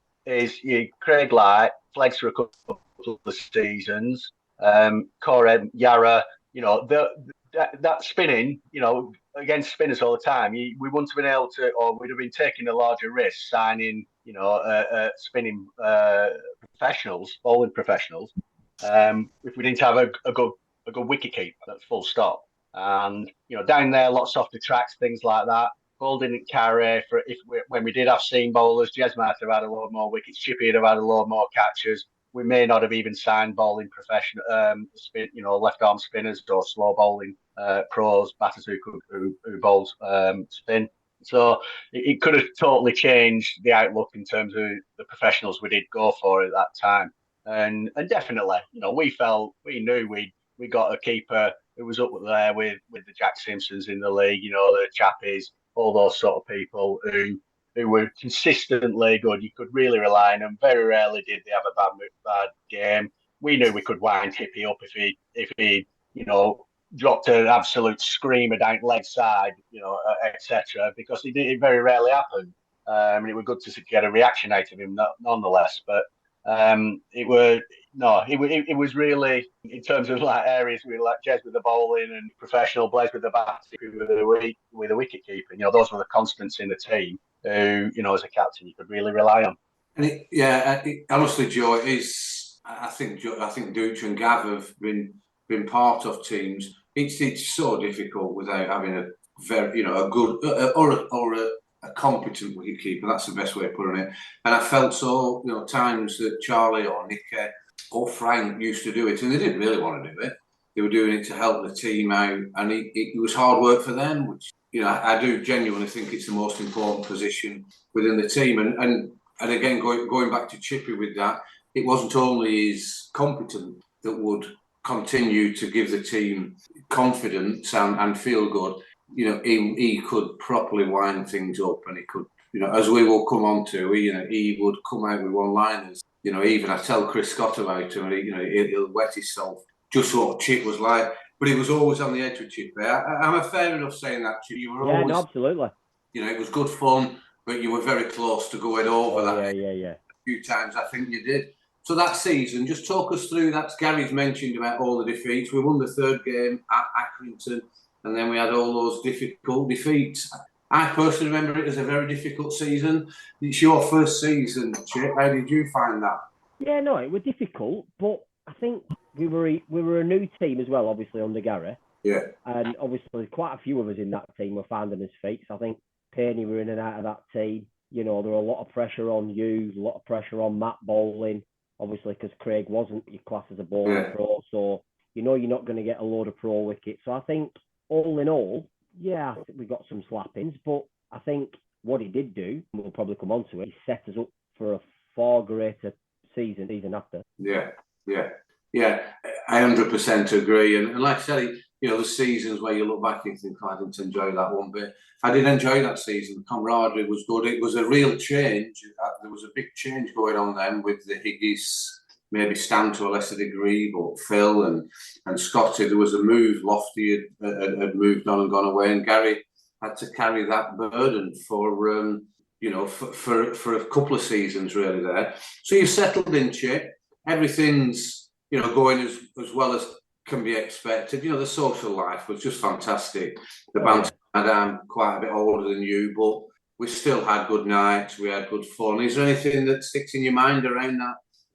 Craig Light flags for a couple of seasons. Corey, Yarra, that spinning, against spinners all the time, we wouldn't have been able to, or we'd have been taking a larger risk signing, spinning bowling professionals, if we didn't have a a good wicket keeper. That's full stop. And down there, lots of softer tracks, things like that. Ball didn't carry when we did have seam bowlers. Jez might have had a lot more wickets. Chippy would have had a lot more catches. We may not have even signed bowling professional, left arm spinners or slow bowling pros, batters who bowls spin. So it could have totally changed the outlook in terms of the professionals we did go for at that time. And definitely, we knew we got a keeper who was up there with the Jack Simpsons in the league, the Chappies, all those sort of people who were consistently good. You could really rely on them. Very rarely did they have a bad game. We knew we could wind Chippy up if he dropped an absolute screamer down leg side, etc. Because it very rarely happened. And it was good to get a reaction out of him, nonetheless. But it was really, in terms of like areas we like Jez with the bowling and professional Blaze with the batting with the wicket keeping. Those were the constants in the team who, as a captain, you could really rely on. And honestly, Joe, it is. I think Dooch and Gav have been part of teams. It's so difficult without having a very, a good or a competent wicketkeeper. That's the best way of putting it. And I felt so, times that Charlie or Nicky or Frank used to do it, and they didn't really want to do it. They were doing it to help the team out, and it was hard work for them, which, I do genuinely think it's the most important position within the team. And again, going back to Chippy with that, it wasn't only his competence that would continue to give the team confidence and feel good. He could properly wind things up, and he could, as we will come on to, he would come out with one-liners. Even I tell Chris Scott about him, and he'll wet himself just what Chip was like. But he was always on the edge with Chip. I'm a fair enough saying that, Chip. You were always, no, absolutely. It was good fun, but you were very close to going over that. Yeah. A few times, I think you did. So that season, just talk us through that. Gary's mentioned about all the defeats. We won the third game at Accrington, and then we had all those difficult defeats. I personally remember it as a very difficult season. It's your first season, Chip. How did you find that? Yeah, no, it was difficult, but I think we were a new team as well, obviously, under Gary. Yeah. And obviously, quite a few of us in that team were finding his feet. I think Penny were in and out of that team. There were a lot of pressure on you, a lot of pressure on Matt bowling, obviously, because Craig wasn't your class as a bowling pro. So, you're not going to get a load of pro wickets. So I think, all in all, I think we got some slappings. But I think what he did do, and we'll probably come on to it, he set us up for a far greater season after. Yeah. I 100% agree. And like I said, the seasons where you look back and think, I didn't enjoy that one bit. I did enjoy that season. The camaraderie was good. It was a real change. There was a big change going on then with the Higgies, maybe Stan to a lesser degree, but Phil and Scotty. There was a move. Lofty had moved on and gone away, and Gary had to carry that burden for a couple of seasons really there. So you've settled in, Chip. Everything's going as well as can be expected. The social life was just fantastic. The banter, I'm quite a bit older than you, but we still had good nights. We had good fun. Is there anything that sticks in your mind around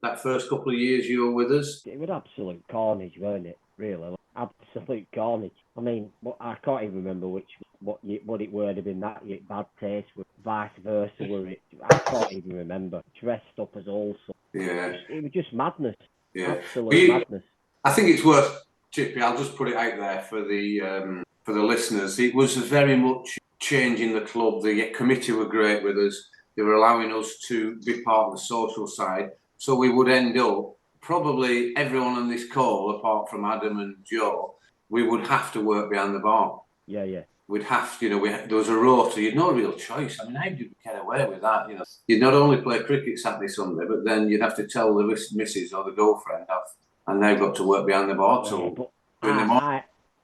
that first couple of years you were with us? It was absolute carnage, weren't it? Really, absolute carnage. I mean, I can't even remember what it would have been that bad taste, with vice versa. I can't even remember. Dressed up as all sorts. Yeah, it was just madness. Yeah, absolute madness. I think it's worth, Chippy, I'll just put it out there for the listeners. It was very much changing the club. The committee were great with us. They were allowing us to be part of the social side. So we would end up, probably everyone on this call, apart from Adam and Joe, we would have to work behind the bar. Yeah. We'd have to, there was a rota. You'd no real choice. I mean, how did we get away with that? You'd not only play cricket Saturday, Sunday, but then you'd have to tell the missus or the girlfriend, and they've got to work behind the bar.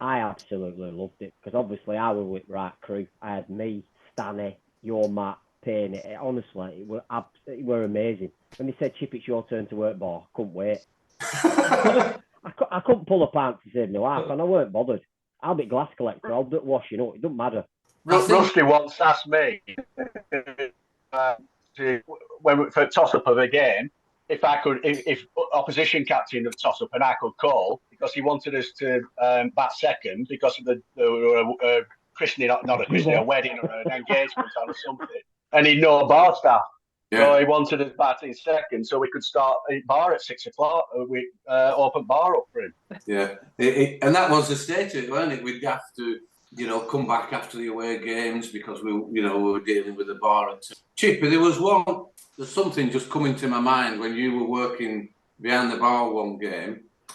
I absolutely loved it, because obviously I was with right crew. I had me, Stanley, your Matt, Payne. Honestly, it were amazing. When they said, Chip, it's your turn to work bar, I couldn't wait. I couldn't pull a pants to save my life, and I weren't bothered. I'll be glass collector, I'll do washing up, it doesn't matter. Rusty once asked me for a toss-up of a game, if opposition captain would toss up and I could call, because he wanted us to bat second because of the christening, not a christening, a wedding or an engagement or something, and he'd no bar staff. So he wanted us batting second so we could start bar at 6 o'clock. We open bar up for him. Yeah, and that was the state of it, wasn't it? We'd have to, come back after the away games because we were dealing with the bar. Chippy, there's something just coming to my mind when you were working behind the bar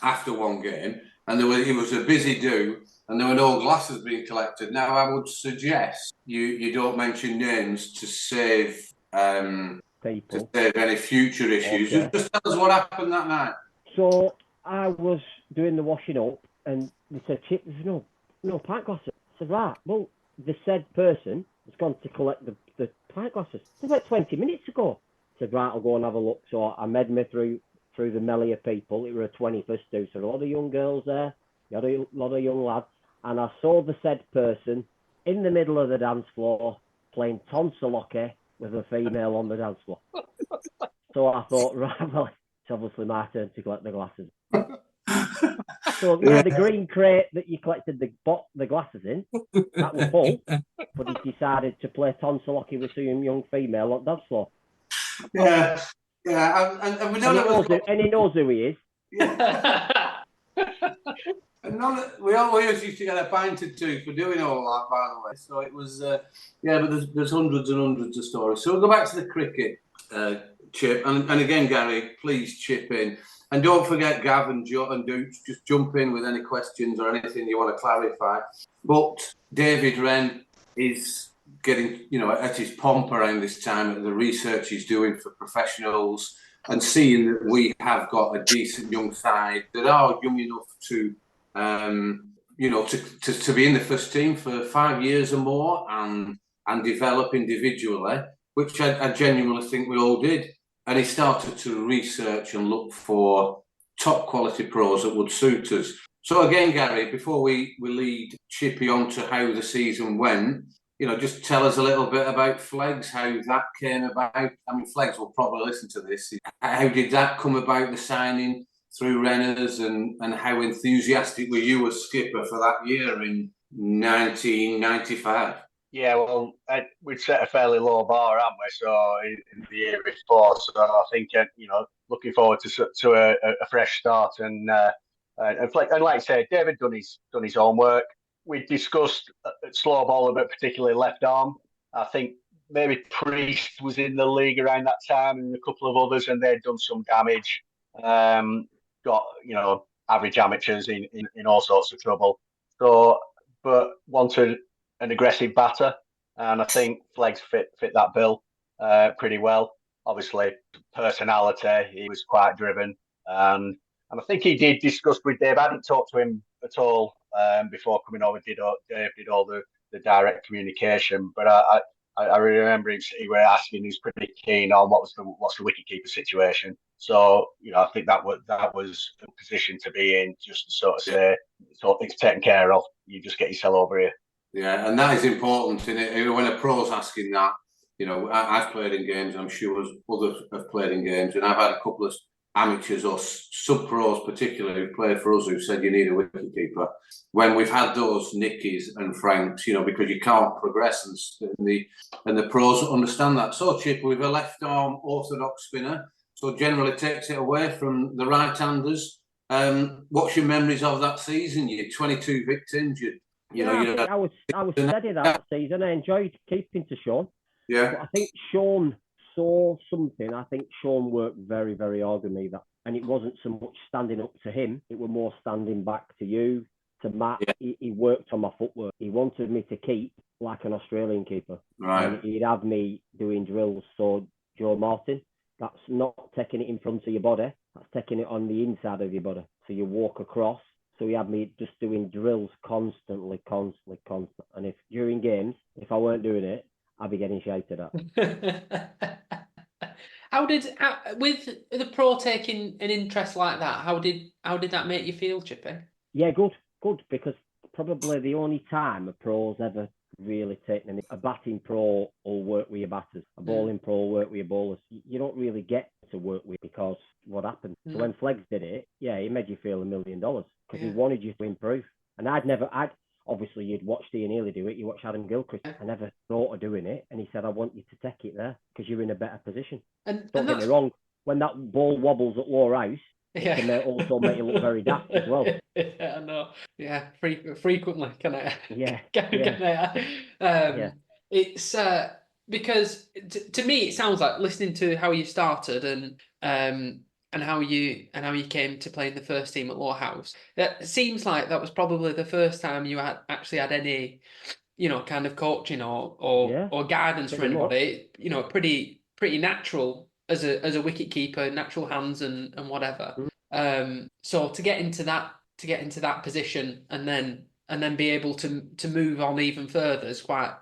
after one game, and it was a busy do, and there were no glasses being collected. Now, I would suggest you don't mention names to save any future issues. Okay. Just tell us what happened that night. So I was doing the washing up, and they said, Chip, there's no pint glasses. I said, right, well, the said person has gone to collect the pint glasses. It's about 20 minutes ago. I said, right, I'll go and have a look. So I made me through the melee of people. It were a 21st do, so a lot of young girls there, you had a lot of young lads, and I saw the said person in the middle of the dance floor playing tonsil hockey with a female on the dance floor. So I thought, right, well, it's obviously my turn to collect the glasses. So the green crate that you collected the glasses in, that was full, but he decided to play tonsil hockey with some young female on the dance floor. Yeah, and we know and he knows who he is. Yeah. And we always used to get a pint or two for doing all that, by the way. So it was, but there's hundreds and hundreds of stories. So we'll go back to the cricket, Chip, and again, Gary, please chip in. And don't forget, Gav and Duke, just jump in with any questions or anything you want to clarify. But David Wren is getting, at his pomp around this time at the research he's doing for professionals and seeing that we have got a decent young side that are young enough to, to be in the first team for 5 years or more and develop individually, which I genuinely think we all did. And he started to research and look for top quality pros that would suit us. So again, Gary, before we lead Chippy on to how the season went, just tell us a little bit about Flegs, how that came about. I mean, Flegs will probably listen to this. How did that come about, the signing through Renners, and how enthusiastic were you as skipper for that year in 1995? Yeah, well, we'd set a fairly low bar, haven't we? So in the year before, so I think looking forward to a fresh start and like I said, David done his homework. We discussed slow ball, but particularly left arm. I think maybe Priest was in the league around that time, and a couple of others, and they'd done some damage. Got average amateurs in all sorts of trouble. So, but wanted an aggressive batter, and I think Flegs fit that bill pretty well. Obviously, personality, he was quite driven, and I think he did discuss with Dave. I hadn't talked to him at all before coming over. Dave did all the direct communication, but I remember he was asking. He was pretty keen on what's the wicketkeeper situation. So I think that was a position to be in, just to sort of say, so it's taken care of. You just get yourself over here. Yeah, and that is important, isn't it? When a pro's asking that, I've played in games, I'm sure others have played in games, and I've had a couple of amateurs or sub-pros particularly who played for us who said you need a wicketkeeper. When we've had those Nickies and Franks, because you can't progress, and the pros understand that. So, Chip, with a left-arm orthodox spinner, so generally takes it away from the right-handers. What's your memories of that season? You had 22 victims, I was steady that season. I enjoyed keeping to Sean. Yeah. But I think Sean saw something. I think Sean worked very, very hard with me. And it wasn't so much standing up to him. It was more standing back to you, to Matt. Yeah. He worked on my footwork. He wanted me to keep like an Australian keeper. Right. And he'd have me doing drills. So Joe Martin, that's not taking it in front of your body. That's taking it on the inside of your body. So you walk across. So he had me just doing drills constantly. And if during games, if I weren't doing it, I'd be getting shouted at. With the pro taking an interest like that, how did that make you feel, Chippy? Yeah, good, because probably the only time a pro's ever really taken a batting pro will work with your batters, a bowling pro will work with your bowlers. You don't really get to work with because what happened. Mm. So when Flegs did it, yeah, he made you feel $1 million because Yeah. he wanted you to improve. And obviously you'd watched Ian Healy do it, you watched Adam Gilchrist. I never thought of doing it, and he said, I want you to take it there because you're in a better position. And Don't get me wrong, when that ball wobbles at Lowerhouse, it can also make you look very daft as well. Yeah, I know. Yeah, frequently can I? Yeah, yeah. It's because to me it sounds like, listening to how you started and how you came to play in the first team at Lowerhouse. It seems like that was probably the first time you had any, kind of coaching or guidance from anybody. Pretty natural as a wicket keeper, natural hands and whatever. So to get into that position and then be able to move on even further is quite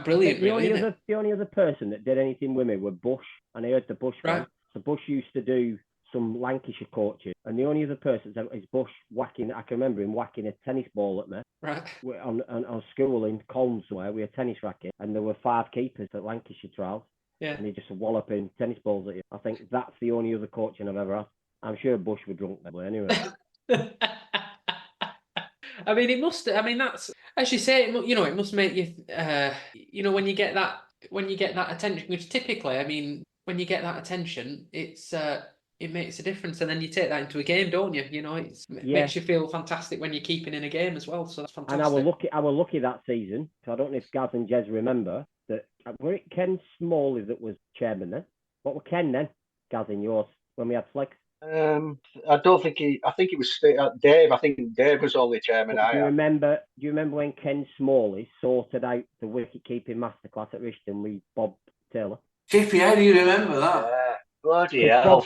brilliant. The only other person that did anything with me were Bush, and I heard the Bush right. one. So Bush used to do some Lancashire coaching, and the only other person is Bush whacking. I can remember him whacking a tennis ball at me. Right. On school in Colmsware with a tennis racket, and there were 5 keepers at Lancashire trials. Yeah. And he just walloping tennis balls at you. I think that's the only other coaching I've ever had. I'm sure Bush were drunk probably anyway. I mean, it must. I mean, that's, as you say. It must make you. When you get that attention, which typically, I mean, when you get that attention, it makes a difference, and then you take that into a game, don't you? It makes you feel fantastic when you're keeping in a game as well. So that's fantastic. And I were lucky that season. So I don't know if Gaz and Jez remember that. Were it Ken Smalley that was chairman then? What were Ken then? Gaz, in yours when we had Flex? I don't think I think it was Dave. I think Dave was only chairman. Do you remember when Ken Smalley sorted out the wicket keeping masterclass at Rishton with Bob Taylor? Chippy, how do you remember that? Yeah, bloody hell.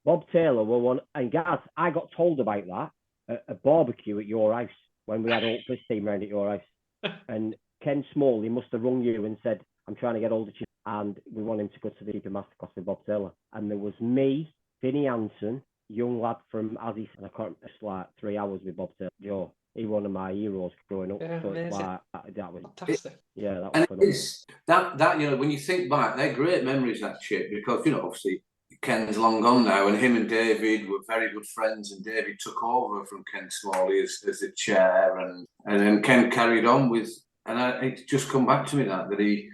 Bob Taylor were one, and Gaz, I got told about that at a barbecue at your house when we had all this team round at your house, and Ken Smalley must have rung you and said, I'm trying to get hold of Chippy, and we want him to go to the keeping masterclass with Bob Taylor, and there was me, Vinny Hansen, young lad from Azzy, and I can't, it's like 3 hours with Bob Taylor. Joe, he was one of my heroes growing up. Yeah, so it's like, that was fantastic. That was and phenomenal. it's that when you think back, they're great memories, that Chip, because obviously Ken's long gone now, and him and David were very good friends, and David took over from Ken Smalley as the chair, and then Ken carried on with, and it's just come back to me that he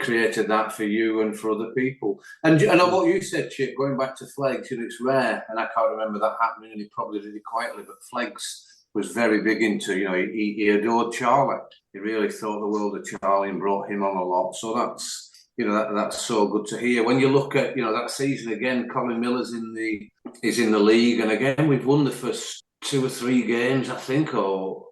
created that for you and for other people. And I know what you said, Chip, going back to Flegs, it's rare, and I can't remember that happening, and he probably did it quietly, but Flegs was very big into, he adored Charlie. He really thought the world of Charlie and brought him on a lot. So that's, that's so good to hear. When you look at, that season again, Colin Miller's in the league, and again, we've won the first 2 or 3 games, I think, but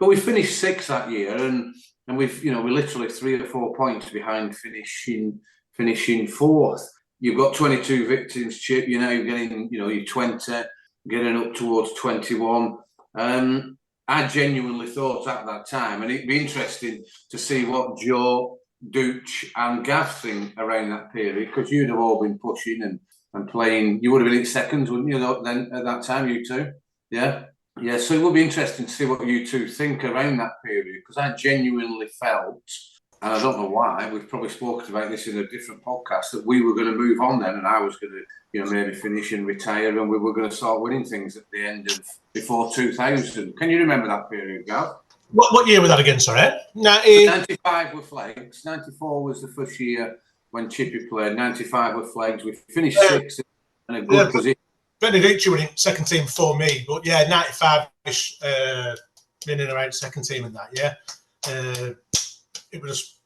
we finished 6th that year, and we've, we're literally 3 or 4 points behind finishing 4th. You've got 22 victims, Chip. You're now getting, you're 20, getting up towards 21. I genuinely thought at that time, and it'd be interesting to see what Joe, Dooch, and Gav think around that period, because you'd have all been pushing and playing. You would have been in seconds, wouldn't you? Then at that time, you two, yeah. Yeah, so it would be interesting to see what you two think around that period, because I genuinely felt, and I don't know why, we've probably spoken about this in a different podcast, that we were going to move on then, and I was going to, maybe finish and retire, and we were going to start winning things at the end of before 2000. Can you remember that period, Gav? What year was that again, sorry? 95 were Flegs. 94 was the first year when Chippy played. 95 were Flegs. We finished 6th in a good position. Benedicci were in second team before me, but 95-ish, been in around second team in that, it was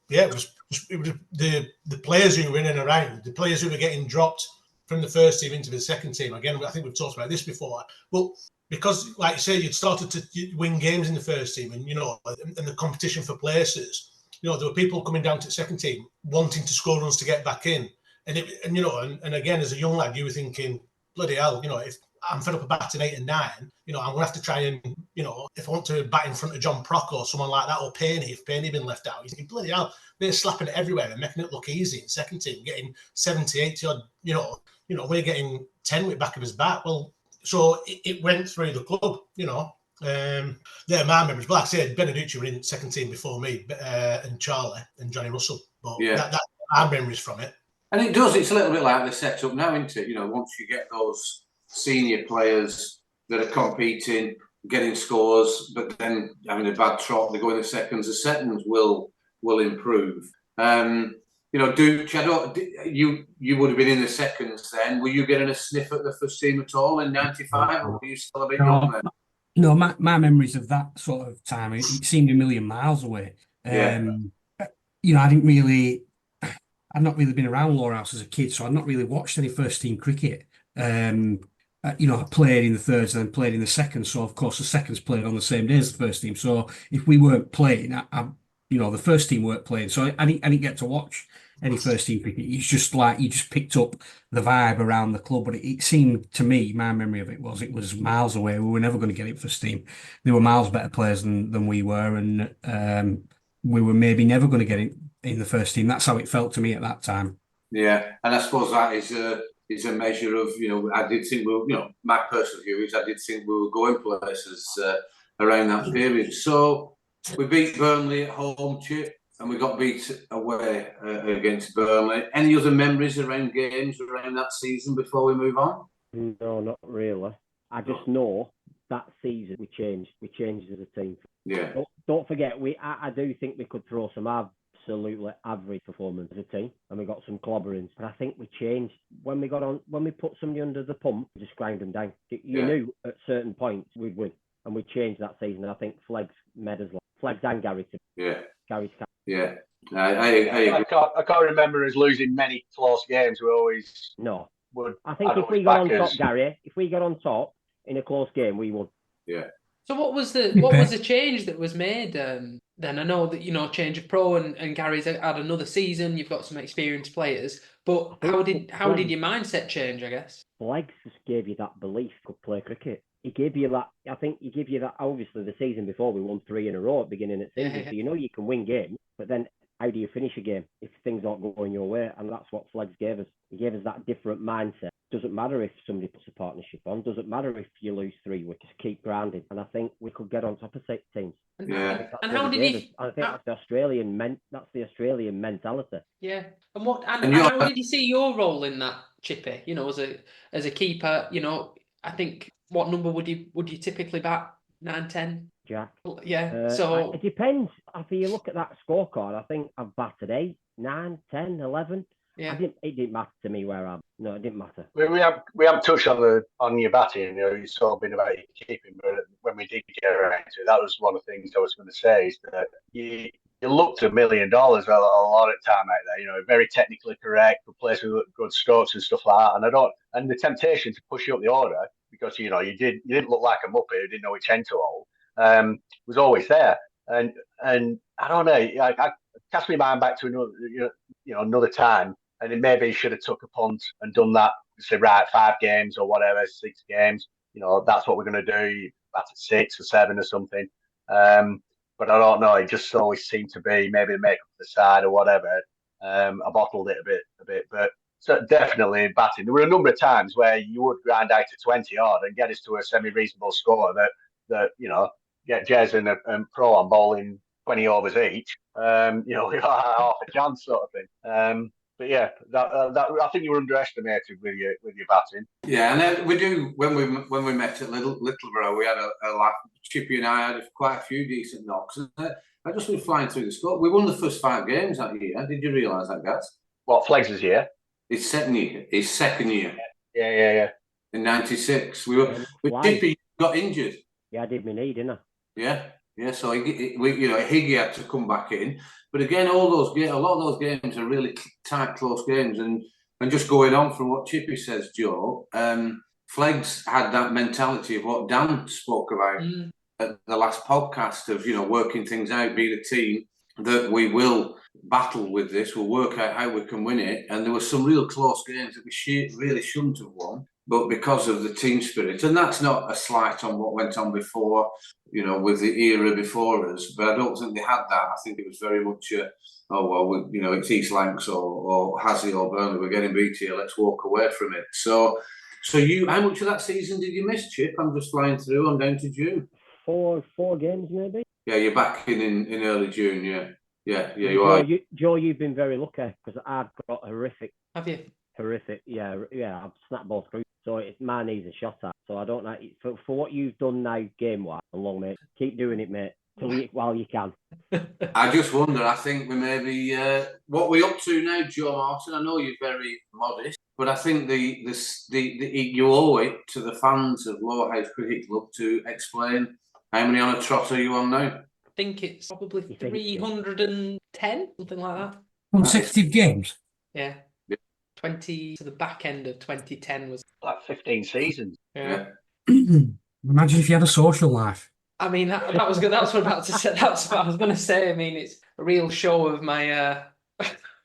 the players who were in and around, the players who were getting dropped from the first team into the second team. Again, I think we've talked about this before, but because, like you say, you'd started to win games in the first team, and and the competition for places, there were people coming down to the second team wanting to score runs to get back in, and again, as a young lad, you were thinking, bloody hell, if I'm fed up of batting 8 and 9, I'm going to have to try and, if I want to bat in front of John Prock or someone like that, or Penney, if Penney had been left out, you think, bloody hell, they're slapping it everywhere and making it look easy in second team, getting 70, 80 odd, we're getting 10 with back of his bat. Well, so it went through the club, they're my memories. But like I said, Benedicci were in second team before me, and Charlie and Johnny Russell. But that's my memories from it. And it does. It's a little bit like the setup now, isn't it? You know, once you get those senior players that are competing, getting scores, but then having a bad trot, they go in the seconds will improve. You know, you would have been in the seconds then. Were you getting a sniff at the first team at all in '95, or were you still a bit young then? No, my memories of that sort of time, it seemed a million miles away. Yeah. You know, I'd not really been around Lowerhouse as a kid, so I'd not really watched any first team cricket. You know, I played in the thirds and then played in the seconds. So of course the seconds played on the same day as the first team. So if we weren't playing, you know, the first team weren't playing. So I didn't get to watch any first team cricket. It's just like you just picked up the vibe around the club. But it seemed to me, my memory of it was miles away. We were never going to get it first team. They were miles better players than we were, and we were maybe never going to get it in the first team. That's how it felt to me at that time. Yeah, and I suppose that is a measure of, you know, I did think you know, my personal view is I did think we were going places around that period. So we beat Burnley at home, Chip, and we got beat away against Burnley. Any other memories around games around that season before we move on? No, not really. I just know that season we changed as a team. Yeah. Don't forget, I do think we could throw some absolutely average performance as a team, and we got some clobberings. But I think we changed when we put somebody under the pump, just grind them down. You knew at certain points we'd win, and we changed that season. And I think Fleggs made us Fleggs and Gary. Gary's. Yeah. I can't remember us losing many close games. We always would. I think if we got on top, Gary, if we got on top in a close game, we won. Yeah. So what was the change that was made then? I know that, you know, change of pro and Gary's had another season. You've got some experienced players, but how did your mindset change? I guess Fleggs just gave you that belief could play cricket. He gave you that. I think he gave you that. Obviously, the season before we won 3 in a row at the beginning of the season, so you know you can win games. But then, how do you finish a game if things aren't going your way? And that's what Fleggs gave us. He gave us that different mindset. Doesn't matter if somebody puts a partnership on. Doesn't matter if you lose 3 wickets. Keep grounded. And I think we could get on top of 6 teams. Yeah. And how did he? I think that's the Australian mentality. Yeah. And how did you see your role in that, Chippy? You know, as a keeper, you know, I think what number would you typically bat? 9, 10? Jack. Yeah. So it depends. If you look at that scorecard, I think I've batted 8, 9, 10, 11. Yeah. It didn't matter to me where I'm. No, it didn't matter. We haven't touched on your batting. You know, you've sort of been about your keeping, but when we did get around to it, that was one of the things I was going to say is that you looked $1 million a lot of time out there. You know, very technically correct, good players with good strokes and stuff like that. And the temptation to push you up the order because you know you didn't look like a muppet who didn't know which end to hold was always there. And I don't know, I cast my mind back to another time. And it maybe should have took a punt and done that. Say, right, 5 games or whatever, 6 games. You know, that's what we're going to do. That's at 6 or 7 or something. But I don't know. It just always seemed to be maybe the make up the side or whatever. I bottled it a bit. But so definitely batting. There were a number of times where you would grind out to 20 odd and get us to a semi-reasonable score that you know, get Jez and Pro on bowling 20 overs each. You know, we got half a chance sort of thing. But yeah, that I think you were underestimated with your batting. Yeah, and then we do when we met at Littleborough, we had a laugh. Chippy and I had quite a few decent knocks. I just been flying through the score. We won the first 5 games that year. Did you realise that, guys? What, Fleggs' year? His second year. Yeah. In '96, Chippy got injured. Yeah, I did my knee, didn't I? Yeah. So Higgy had to come back in. But again, a lot of those games are really tight, close games. And just going on from what Chippy says, Joe, Fleggs had that mentality of what Dan spoke about at the last podcast of, you know, working things out, being a team, that we will battle with this, we'll work out how we can win it. And there were some real close games that we really shouldn't have won, but because of the team spirit. And that's not a slight on what went on before, you know, with the era before us, but I don't think they had that. I think it was very much it's East Lancs or Hasley or Burnley, we're getting beat here, let's walk away from it. So how much of that season did you miss, Chip? I'm just flying through, I'm down to June. 4 games maybe. Yeah, you're back in early June, yeah. Yeah, you are. Joe, you've been very lucky because I've got horrific. Have you? Horrific, yeah. I've snapped both screws, so my knees are shot at. So I don't know for what you've done now, game-wise, long mate. Keep doing it, mate, while you can. I just wonder. I think we maybe what we're up to now, Joe Martin. I know you're very modest, but I think you owe it to the fans of Lowerhouse Cricket Club to explain how many on a trot are you on now. I think it's probably 310, something like that. Consecutive games. Yeah. 20 to the back end of 2010 was Like 15 seasons. yeah. Imagine if you had a social life. I mean, that was good. That's what I was about to say. That's what I was going to say. I mean, it's a real show of my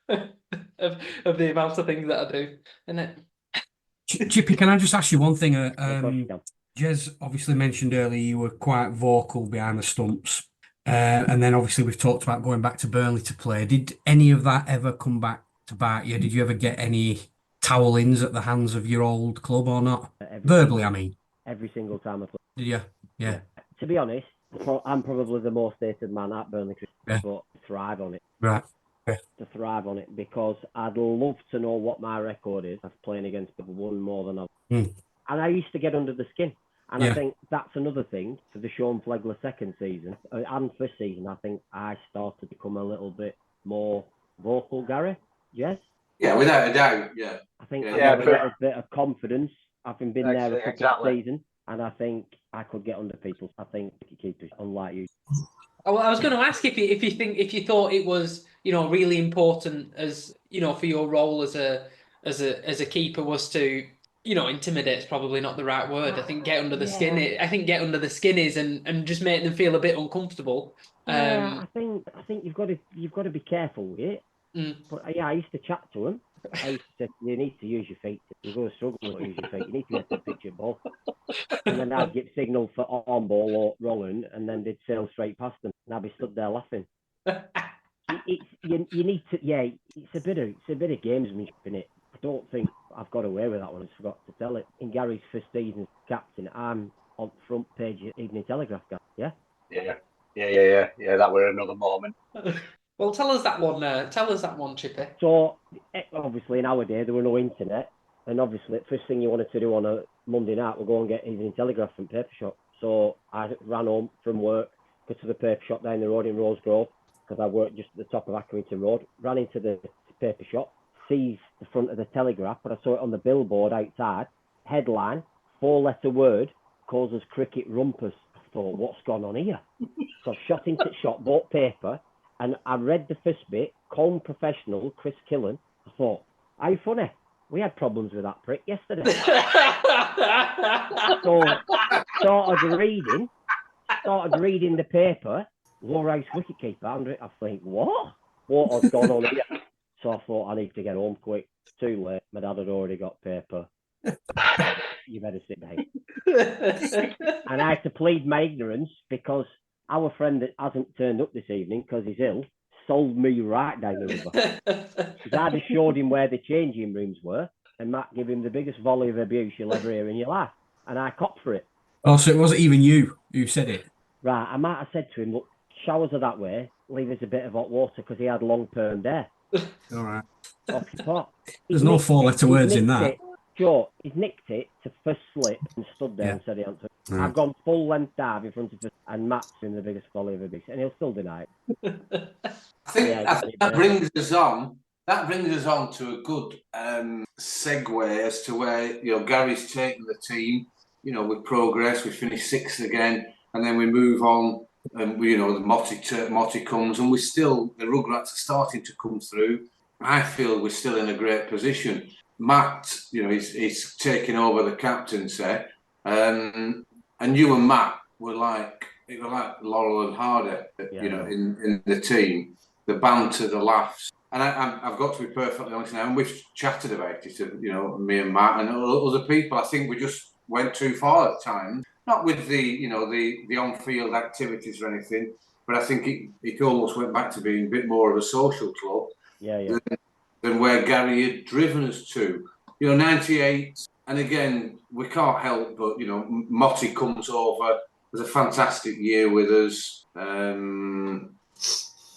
of the amount of things that I do, isn't it? Chippy, can I just ask you one thing? Of course you can. Jez obviously mentioned earlier you were quite vocal behind the stumps, and then obviously we've talked about going back to Burnley to play. Did any of that ever come back to bite you? Did you ever get any towel-ins at the hands of your old club or not? Verbally, I mean. Every single time I play. Did you? Yeah. To be honest, I'm probably the most hated man at Burnley, but thrive on it. Right. To thrive on it because I'd love to know what my record is of playing against people one more than others. And I used to get under the skin. And I think that's another thing for the Sean Flegler second season and first season. I think I started to become a little bit more vocal, Gary. Yes? Yeah, without a doubt. Yeah. I think I had a little bit of confidence having been there a couple of seasons. And I think I could get under people. I think keepers, unlike you. Oh, well, I was going to ask if you thought it was really important as for your role as a keeper was to intimidate is probably not the right word. I think get under the skin. I think get under the skin is and just make them feel a bit uncomfortable. I think you've got to be careful with it. But I used to chat to them. I used to say, you need to use your feet. You're going to struggle to use your feet. You need to get the picture ball. And then I'd get signal for arm ball or rolling, and then they'd sail straight past them. And I'd be stood there laughing. You need to, it's a bit of gamesmanship in it. I don't think I've got away with that one. I forgot to tell it. In Gary's first season as captain, I'm on the front page of Evening Telegraph, yeah? Yeah. That were another moment. Well, tell us that one, Chippy. So, obviously, in our day, there were no internet. And obviously, the first thing you wanted to do on a Monday night was go and get Evening Telegraph from paper shop. So, I ran home from work, go to the paper shop down the road in Rosegrove, because I worked just at the top of Accrington Road, ran into the paper shop, seized the front of the Telegraph, but I saw it on the billboard outside. Headline, 4-letter word, causes cricket rumpus. I thought, what's gone on here? So I shot into the shop, bought paper, and I read the first bit, calm professional, Chris Killen. I thought, how funny. We had problems with that prick yesterday. So started reading the paper, Lowerhouse wicketkeeper. I think, what has gone on here? So I thought, I need to get home quick. Too late. My dad had already got paper. You better sit down. And I had to plead my ignorance because our friend that hasn't turned up this evening because he's ill sold me right down the river. Because I'd have showed him where the changing rooms were, and Matt gave him the biggest volley of abuse you'll ever hear in your life. And I copped for it. Oh, so it wasn't even you who said it? Right, I might have said to him, look, showers are that way, leave us a bit of hot water because he had long perm there. All right. Off the pot. There's no 4-letter words in that. Joe, he's nicked it to first slip and stood there and said he answered. Right. I've gone full length dive in front of him, and Matt's in the biggest volley of abuse, and he'll still deny it. I think that brings us on. That brings us on to a good segue as to where Gary's taken the team. We progress. We finish 6th again, and then we move on. And the Motti comes, and the Rugrats are starting to come through. I feel we're still in a great position. Matt, he's taking over the captaincy, and you and Matt were like Laurel and Hardy, in the team. The banter, the laughs, and I've got to be perfectly honest now. And we've chatted about it, me and Matt and other people. I think we just went too far at times, not with the on-field activities or anything, but I think it almost went back to being a bit more of a social club. Than where Gary had driven us to. 98, and again, we can't help but, Motti comes over. It was a fantastic year with us.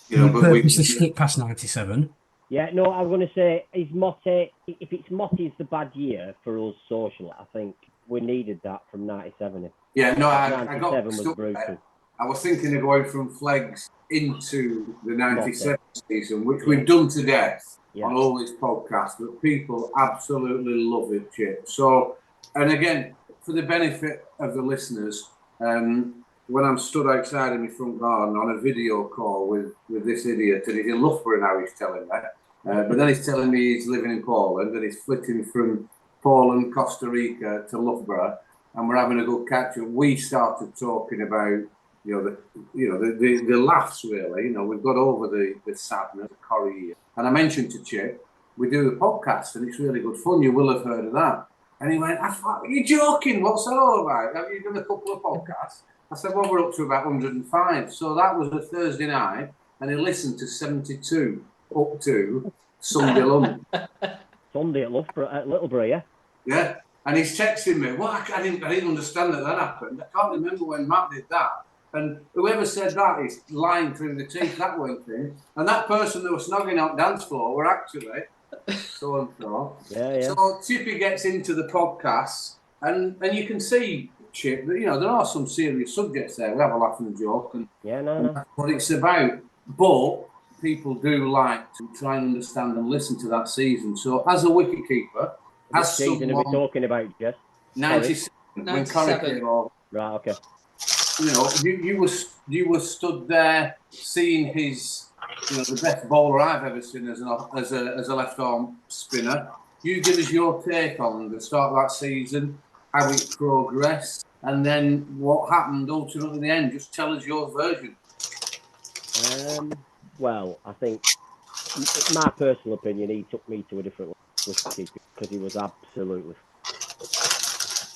You know, You but we purposely skip past 97. Yeah, no, I was going to say, is Motti, if it's Motti's the bad year for us socially, I think we needed that from 97. Yeah, no, I 97 got was stuck brutal. there. I was thinking of going from Flegs into the 97 season, which we've done to death on all these podcasts, but people absolutely love it, Chip. So, and again, for the benefit of the listeners, when I'm stood outside in my front garden on a video call with this idiot, and he's in Loughborough now, he's telling me, but then he's telling me he's living in Poland and he's flitting from Poland, Costa Rica to Loughborough, and we're having a good catch up. We started talking about the laughs, really. You know, we've got over the sadness, the Corrie, and I mentioned to Chip, we do the podcast and it's really good fun. You will have heard of that. And he went, are you joking? What's that all about? Have you done a couple of podcasts? I said, well, we're up to about 105. So that was a Thursday night, and he listened to 72 up to Sunday lunch. Sunday at Littleborough, yeah? Yeah. And he's texting me, well, I didn't understand that happened. I can't remember when Matt did that. And whoever said that is lying through the teeth, that one thing. And that person that was snogging out dance floor were actually so and so. Yeah. So Chippy gets into the podcast, and you can see, Chip, that, you know, there are some serious subjects there. We have a laugh and a joke, and that's what it's about. But people do like to try and understand and listen to that season. So as a wicketkeeper, What season are we talking about, Jess? 97, when Corrie came over. Right, okay. You know, you were stood there seeing his, you know, the best bowler I've ever seen as a left arm spinner. You give us your take on the start of that season, how it progressed, and then what happened ultimately in the end. Just tell us your version. Well, I think, my personal opinion, he took me to a different wicket because he was absolutely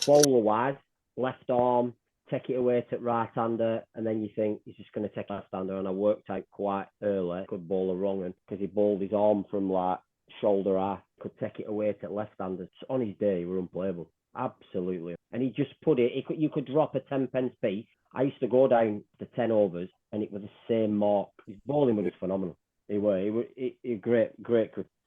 bowler-wise, left arm, take it away to right-hander, and then you think he's just going to take left-hander, and I worked out quite early, could bowl a wrong one, because he bowled his arm from like shoulder high, could take it away to left-hander. On his day, he were unplayable. Absolutely. And he just put it, you could drop a 10 pence piece. I used to go down to 10 overs, and it was the same mark. His bowling was just phenomenal. He great.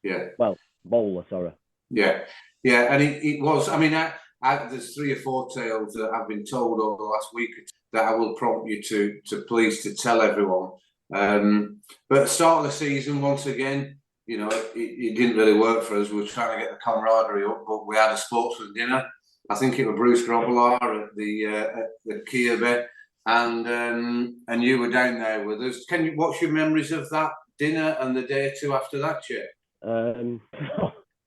Yeah. Well, bowler, sorry. Yeah, and it was. I mean, there's 3 or 4 tales that I've been told over the last week that I will prompt you to please to tell everyone. But at the start of the season, once again, you know, it didn't really work for us. We were trying to get the camaraderie up, but we had a sportsman dinner. I think it was Bruce Grobbelaar at the Kirby, and you were down there with us. What's your memories of that dinner and the day or two after that, Chip?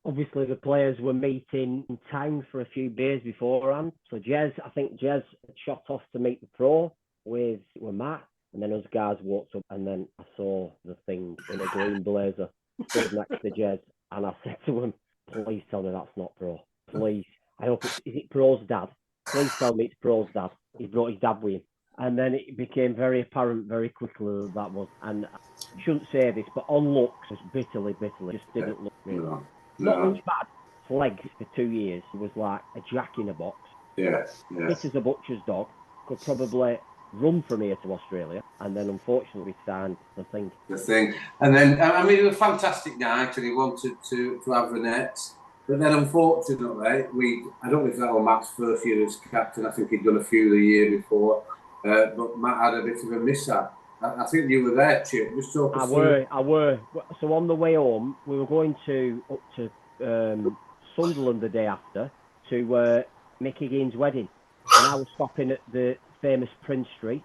Obviously, the players were meeting in town for a few days beforehand. So I think Jez shot off to meet the pro with Matt, and then us guys walked up, and then I saw the thing in a green blazer stood next to Jez, and I said to him, "Please tell me that's not pro. Please. I hope is it pro's dad? Please tell me it's pro's dad." He brought his dad with him. And then it became very apparent very quickly that was, and I shouldn't say this, but on looks, was bitterly, just didn't look really. No. Not much bad. Legs for 2 years. It was like a jack in a box. Yeah. Fit as a butcher's dog. Could probably run from here to Australia. And then unfortunately we signed the thing. And then, I mean, it was a fantastic night, and he wanted to have the nets. But then, unfortunately, I don't know if that was Matt's first year as captain. I think he'd done a few the year before. But Matt had a bit of a mishap. I think you were there, Chip. Just talk us through. I were. So on the way home, we were going up to Sunderland the day after to Mickey Gein's wedding. And I was stopping at the famous Prince Street.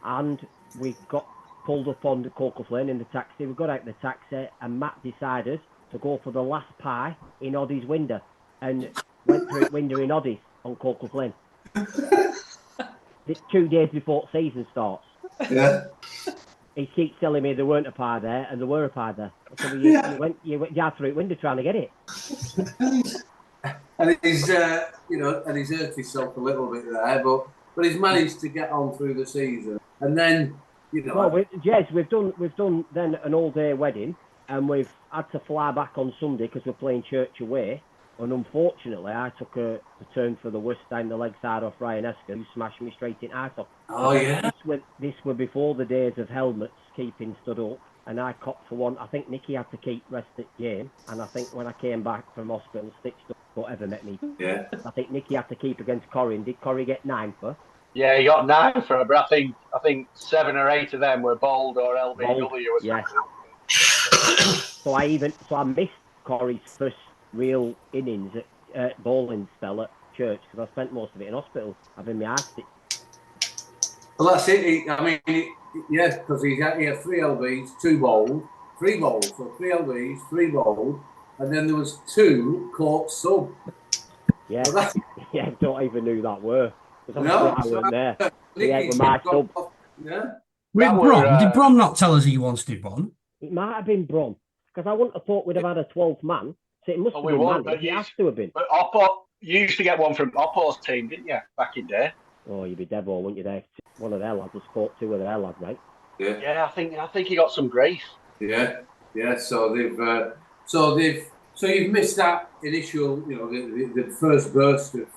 And we got pulled up on the Coalcliff Lane in the taxi. We got out the taxi, and Matt decided to go for the last pie in Oddie's window. And went through window in Oddie's on Coalcliff Lane. It's 2 days before season starts. Yeah. He keeps telling me there weren't a pie there, and there were a pie there. So you went down through the window trying to get it. And he's hurt himself a little bit there, but he's managed to get on through the season. And then, you know. Well, Jez, we've done then an all-day wedding, and we've had to fly back on Sunday because we're playing church away. And unfortunately, I took a turn for the worst down the leg side off Ryan Esker, who smashed me straight in ice off. Oh, yeah? This were before the days of helmets, keeping stood up, and I copped for one. I think Nicky had to keep rest of the game, and I think when I came back from hospital, stitched up, whatever met me. Yeah. I think Nicky had to keep against Corrie, and did Corrie get 9 for? Yeah, he got 9 for her, but I think 7 or 8 of them were bold or LBW. Bold, yeah. So I missed Corrie's first real innings at bowling spell at church because I spent most of it in hospital having my eye stitched. Well, that's it. Yes, because he had 3 LBs, 2 bowled, 3 bowled, so 3 LBs, 3 bowled, and then there was 2 caught sub. Yeah, Well, yeah, don't even know who that were. Because No, I weren't there. Yeah, it Nicky's was my got sub. off. Yeah. Wait, That Bron, were, did Bron not tell us he once did one? It might have been Bron. Because I wouldn't have thought we'd have had a 12th man. So it must have been man. It has to have been. But Oppo, you used to get one from Oppo's team, didn't you, back in day? Oh, you'd be devil, wouldn't you? There, one of their lads has fought 2 of their lads, right? Yeah. Yeah, I think he got some grief. Yeah. Yeah. So you've missed that initial, the first burst of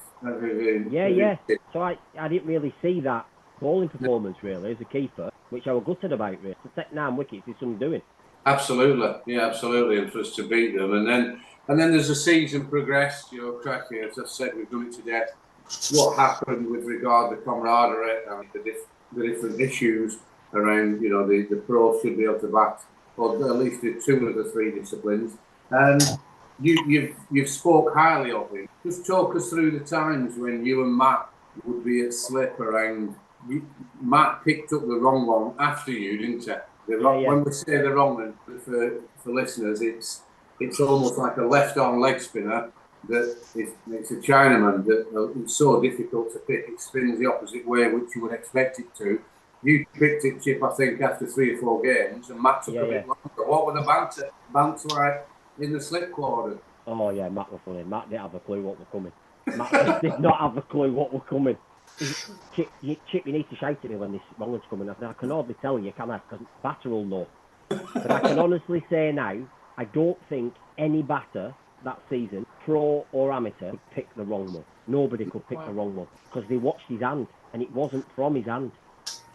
Yeah. So I didn't really see that bowling performance really as a keeper, which I was gutted about. Really, to take 9 wickets is something doing. Absolutely, yeah, absolutely, and for us to beat them, and then as the season progressed, cracky, as I said, we've done it to death. What happened with regard to camaraderie and the different issues around, the pros should be able to bat, or at least the 2 of the 3 disciplines. And you've spoke highly of him. Just talk us through the times when you and Matt would be at slip around. Matt picked up the wrong one after you, didn't you? When we say the wrong one, for listeners, it's almost like a left-arm leg spinner that it's a Chinaman that it's so difficult to pick. It spins the opposite way, which you would expect it to. You picked it, Chip, I think, after 3 or 4 games, and Matt took a bit longer. What were the banter like in the slip quarter? Oh, yeah, Matt was funny. Matt didn't have a clue what was coming. Matt did not have a clue what was coming. Chip, you need to shout at me when this wrong one's coming. I can hardly tell you, can I? Because batter will know. But I can honestly say now, I don't think any batter that season, pro or amateur, could pick the wrong one. Nobody could pick the wrong one because they watched his hand, and it wasn't from his hand.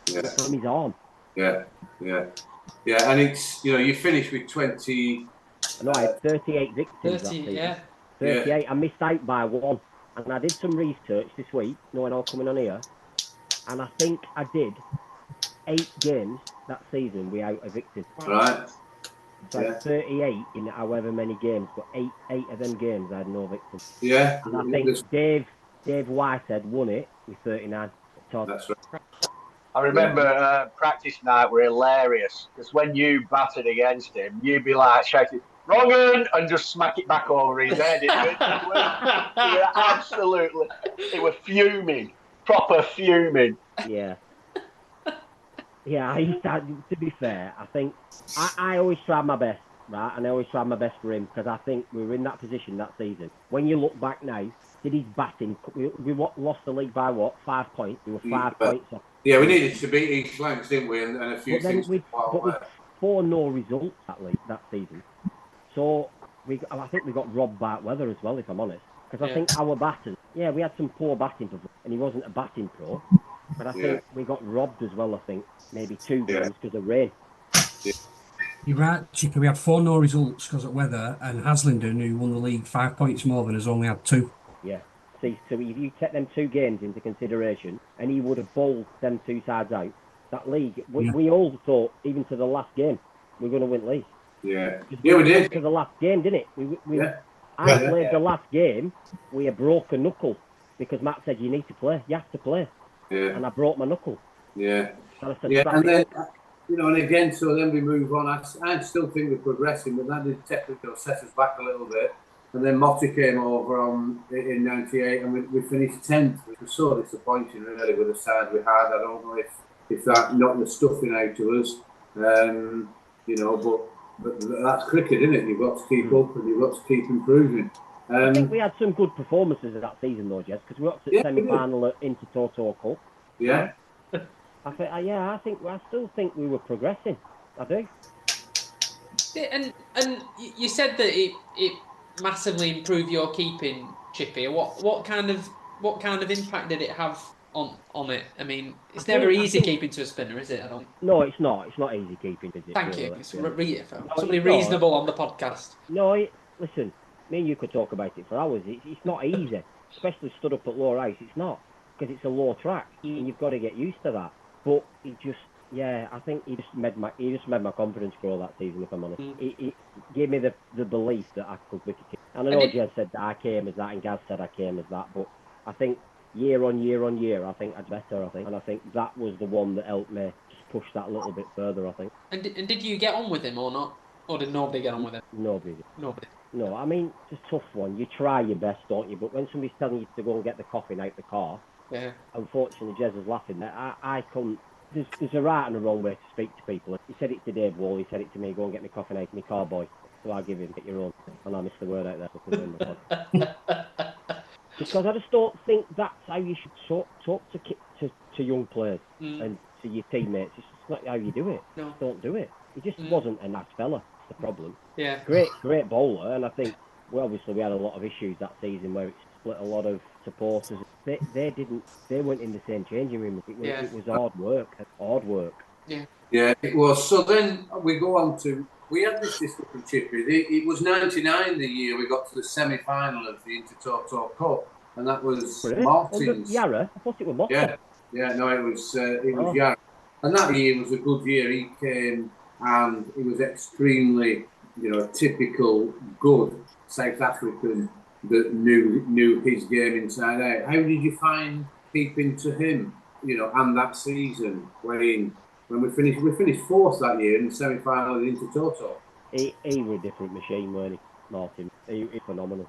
It was from his arm. Yeah, and it's you finished with 20. No, I had 38 victims 30, that season. yeah. 38. I missed out by 1. And I did some research this week, knowing all coming on here, and I think I did 8 games that season without a victim. Right. So 38 in however many games, but 8 of them games I had no victim. Yeah. And I think Dave Whitehead won it with 39. That's right. I remember practice night were hilarious because when you batted against him, you'd be like shouting, "Wrong un!" and just smack it back over his head. It was fuming, proper fuming. Yeah. Yeah, to be fair, I think I always tried my best, right? And I always tried my best for him because I think we were in that position that season. When you look back now, did his batting, we lost the league by 5 points? We were 5 points off. Yeah, we needed to beat East Lancs, didn't we? And a few things. But with 4 no results that season. So I think we got robbed by weather as well, if I'm honest. Because I think our batters, we had some poor batting, and he wasn't a batting pro. But I think we got robbed as well, I think. Maybe 2 games because of rain. Yeah. You're right, Chippy. We had 4 no results because of weather, and Haslingden, who won the league 5 points more than us, only had 2. Yeah. See, so if you take them 2 games into consideration, and he would have bowled them 2 sides out, that league, we all thought, even to the last game, we were going to win league. Yeah. Yeah, we did. To the last game, didn't it? I played the last game with a broken knuckle because Matt said, you need to play. You have to play. Yeah. And I broke my knuckle. Yeah. And I said, and then, and again, so then we move on. I still think we're progressing, but that did technically set us back a little bit. And then Motti came over in 98 and we finished 10th, which was so disappointing really with the side we had. I don't know if that knocked the stuffing out of us, but that's cricket, isn't it? You've got to keep up and you've got to keep improving. I think we had some good performances of that season though, Jess, because we got to the semi-final at Intertoto Cup. Yeah. I still think we were progressing. I do. And you said that it massively improved your keeping, Chippy. What kind of impact did it have on it. I mean, it's I think- never I easy think- keeping to a spinner, is it? I don't. No, it's not. It's not easy keeping. Is it, Thank really, you. let's It's be honest? reasonable. No, Somebody it's not. reasonable on the podcast. No, listen, me and you could talk about it for hours. It's not easy, especially stood up at Lowerhouse. It's not, because it's a low track, and you've got to get used to that. But I think he just made my confidence grow that season, if I'm honest. He gave me the belief that I could wicket keep. And I know Jez said that I came as that, and Gaz said I came as that, but I think year on year, I think I'd better, and I think that was the one that helped me just push that a little bit further, I think. And did you get on with him or not? Or did nobody get on with him? Nobody. Nobody. No, I mean, it's a tough one. You try your best, don't you? But when somebody's telling you to go and get the coffin out the car, Yeah. unfortunately, Jez was laughing. I couldn't. There's a right and a wrong way to speak to people. He said it to Dave Wall. He said it to me. Go and get me coffin out of my car, boy. So I give him, get your own. And I missed the word out there. So I couldn't hear my pod. Because I just don't think that's how you should talk to young players and to your teammates. It's just not how you do it. No. Just don't do it. He just wasn't a nice fella. That's the problem. Yeah. Great bowler, and I think obviously we had a lot of issues that season where it split a lot of supporters. They weren't in the same changing room. It was hard work. Yeah, it was. So then we go on to, we had this discussion, Chippy. It was 99 the year we got to the semi-final of the Intertoto Cup, and that was Martin's. Yarra? I thought it was Motta. Yeah, no, it was Yarra. And that year was a good year. He came and he was extremely, typical good South African that knew his game inside out. How did you find keeping to him, and that season when we finished fourth that year in the semi-final of the Intertoto? He was a different machine, weren't he, Martin? He's phenomenal.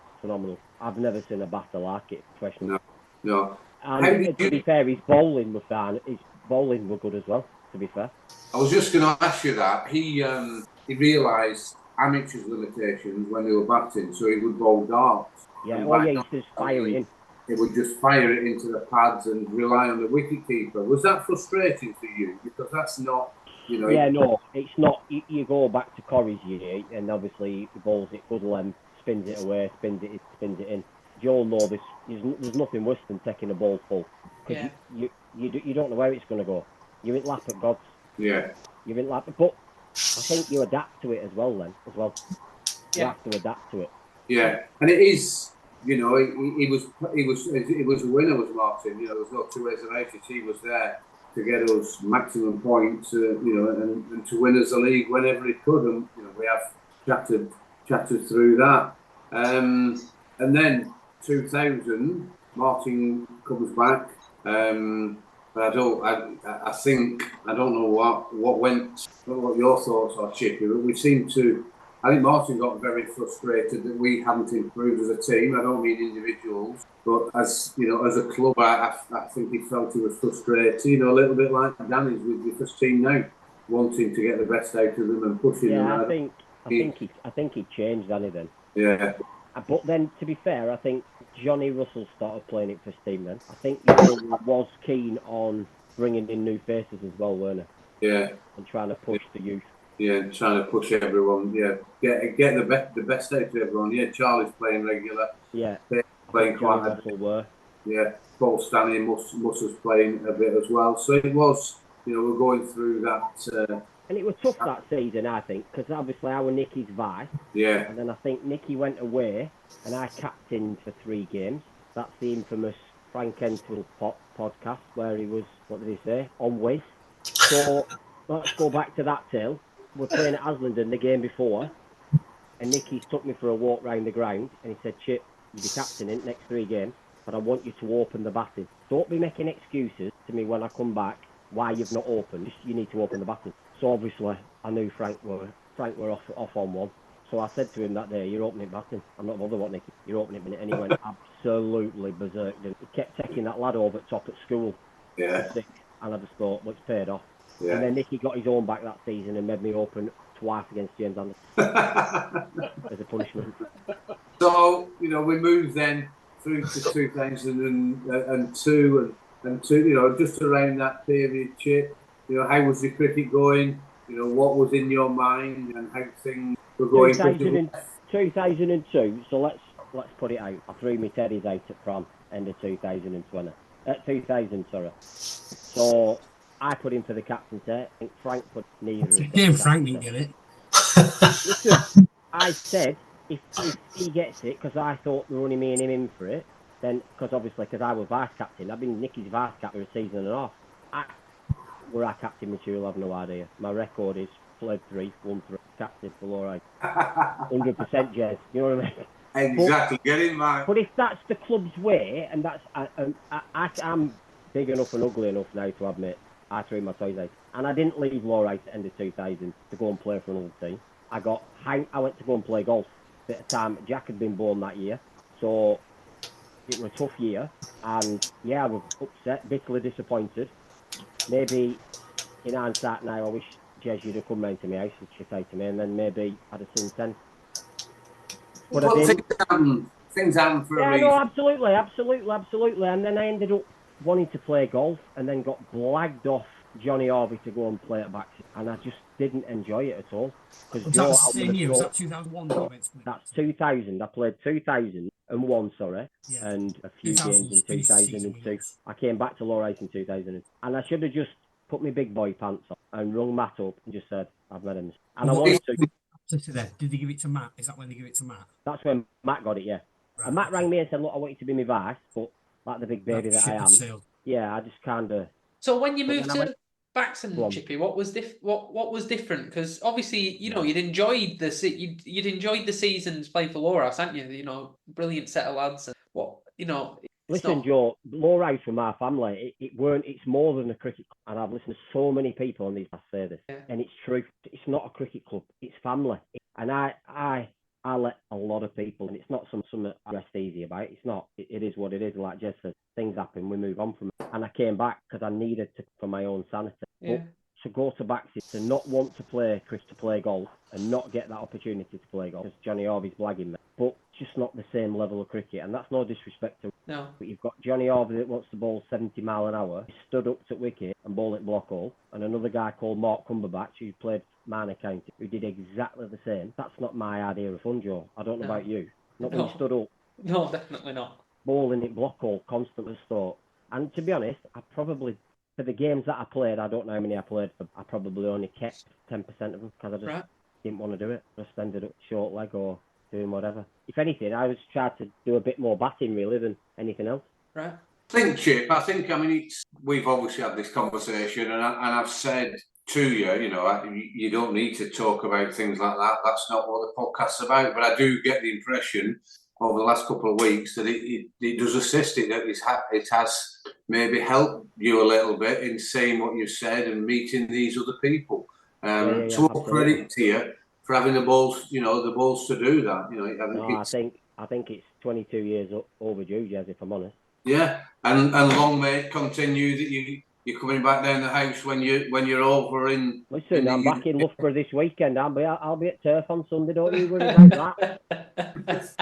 I've never seen a batter like it, professional. No. And to be fair, his bowling was fine. His bowling was good as well, to be fair. I was just going to ask you that. He realised amateurs' limitations when they were batting, so he would bowl darts. Yeah, he used to just fire it in. He would just fire it into the pads and rely on the wicketkeeper. Was that frustrating for you? Because that's not, Yeah, no, it's not. You go back to Corrie's year, and obviously he bowls it good length, spins it away, spins it in. You'll know this. There's nothing worse than taking a ball full, because you don't know where it's going to go. You're in lap at God's. Yeah. You're in lap, but I think you adapt to it as well. You have to adapt to it. Yeah, and it is. He was a winner, was Martin. There's no two ways about it. He was there to get us maximum points, and to win us the league whenever he could. And we have chatted through that. And then 2000, Martin comes back. But I don't know what your thoughts are, Chippy. But we seem to. I think Martin got very frustrated that we hadn't improved as a team. I don't mean individuals, but as a club, I think he felt he was frustrated. A little bit like Danny's with the first team now, wanting to get the best out of them and pushing them. I think he changed Danny then. Yeah. But then, to be fair, I think Johnny Russell started playing it for his team then. I think he was keen on bringing in new faces as well, weren't he? Yeah. And trying to push the youth. Yeah, trying to push everyone. Yeah, get the best out of everyone. Yeah, Charlie's playing regular. Yeah, playing quite a bit. Yeah, Paul Stanley and Mus was playing a bit as well. So it was, we're going through that. And it was tough that season, I think, because obviously I was Nicky's vice. Yeah. And then I think Nicky went away, and I captained for 3 games. That's the infamous Frank Entwell podcast where he was, what did he say, on whiz. So let's go back to that tale. We're playing at Haslingden the game before, and Nicky's took me for a walk round the ground, and he said, Chip, you'll be captaining next 3 games, but I want you to open the batting. Don't be making excuses to me when I come back why you've not opened. You need to open the batting. So obviously, I knew Frank were off on one. So I said to him that day, you're opening batting. I'm not bothered what Nicky, you're opening minute. And he went absolutely berserk. He kept taking that lad over at top at school. Yeah. And I just thought, well, it's paid off. Yeah. And then Nicky got his own back that season and made me open twice against James Anderson as a punishment. So, we moved then through to 2002 and just around that period, Chip, how was your cricket going? What was in your mind and how things were going? 2002, so let's put it out. I threw my teddies out at prom, end of 2020. 2000, sorry. So I put him for the captaincy. I think Frank put neither. It's a game Frank didn't get it. Listen, I said if he gets it, because I thought there were only me and him in for it, then, because I was vice captain, I've been Nicky's vice captain for a season and a half. Were I captain material, I've no idea. My record is played 3, won 3, captain for Lowerhouse. 100% Jez, you know what I mean? Exactly, get in, mate. But if that's the club's way, and that's I'm big enough and ugly enough now to admit I threw my toys out, and I didn't leave Lowerhouse at the end of 2000 to go and play for another team. I went to go and play golf. At the time, Jack had been born that year, so it was a tough year, and yeah, I was upset, bitterly disappointed. Maybe in hindsight now, I wish Jez you'd have come round to my house and chit out to me, and then maybe I'd have seen sense. But I didn't. Things happen for a Yeah, reason. no, absolutely. And then I ended up wanting to play golf, and then got blagged off Johnny Harvey to go and play at back, and I just didn't enjoy it at all. Was that the same year? Was that 2001 that you went to play? That's 2000. I played 2001, sorry, Yeah. and a few games in 2002. I came back to Lowerhouse in 2000, and I should have just put my big boy pants on and rung Matt up and just said, I've made a mistake. And I wanted to. Did they give it to Matt? Is that when they give it to Matt? That's when Matt got it, yeah. Right, And Matt rang me and said, look, I want you to be my vice, but like the big baby that I am, yeah, I just kind of. So when you moved to Baxton, Chippy, what was different? Because obviously, you'd enjoyed you'd enjoyed the seasons playing for Lowerhouse, hadn't you? You know, brilliant set of lads. And Listen, Joe, Lowerhouse for my family, it's more than a cricket club. And I've listened to so many people on these past say this, and it's true. It's not a cricket club, it's family. And I let a lot of people, and it's not something I rest easy about. It's not. It is what it is. Like Jess said, things happen, we move on from it. And I came back because I needed to for my own sanity. Yeah. But to go to Baxter, to not want to play golf, and not get that opportunity to play golf, because Johnny Harvey's blagging me. But just not the same level of cricket, and that's no disrespect to him. No. But you've got Johnny Harvey that wants to bowl 70 mile an hour. He stood up to wicket and bowl it block hole, and another guy called Mark Cumberbatch who played minor county who did exactly the same. That's not my idea of fun, Joe. I don't know about you. Not when you stood up. No, definitely not. Bowling it block hole constantly start. And to be honest, I probably, for the games that I played, I don't know how many I played, but I probably only kept 10% of them because I just didn't want to do it. Just ended up short leg or doing whatever. If anything, I was trying to do a bit more batting really than anything else. Right. Chip, we've obviously had this conversation, and I've said to you, you don't need to talk about things like that. That's not what the podcast's about. But I do get the impression over the last couple of weeks that it does assist it, that it has maybe helped you a little bit in saying what you've said and meeting these other people. So credit to you for having the balls to do that. I think it's 22 years overdue, Jez, if I'm honest. Yeah, and long may it continue that you're coming back down the house when you're over in. Listen, I'm back in Loughborough this weekend. I'll be at Turf on Sunday. Don't you worry about that.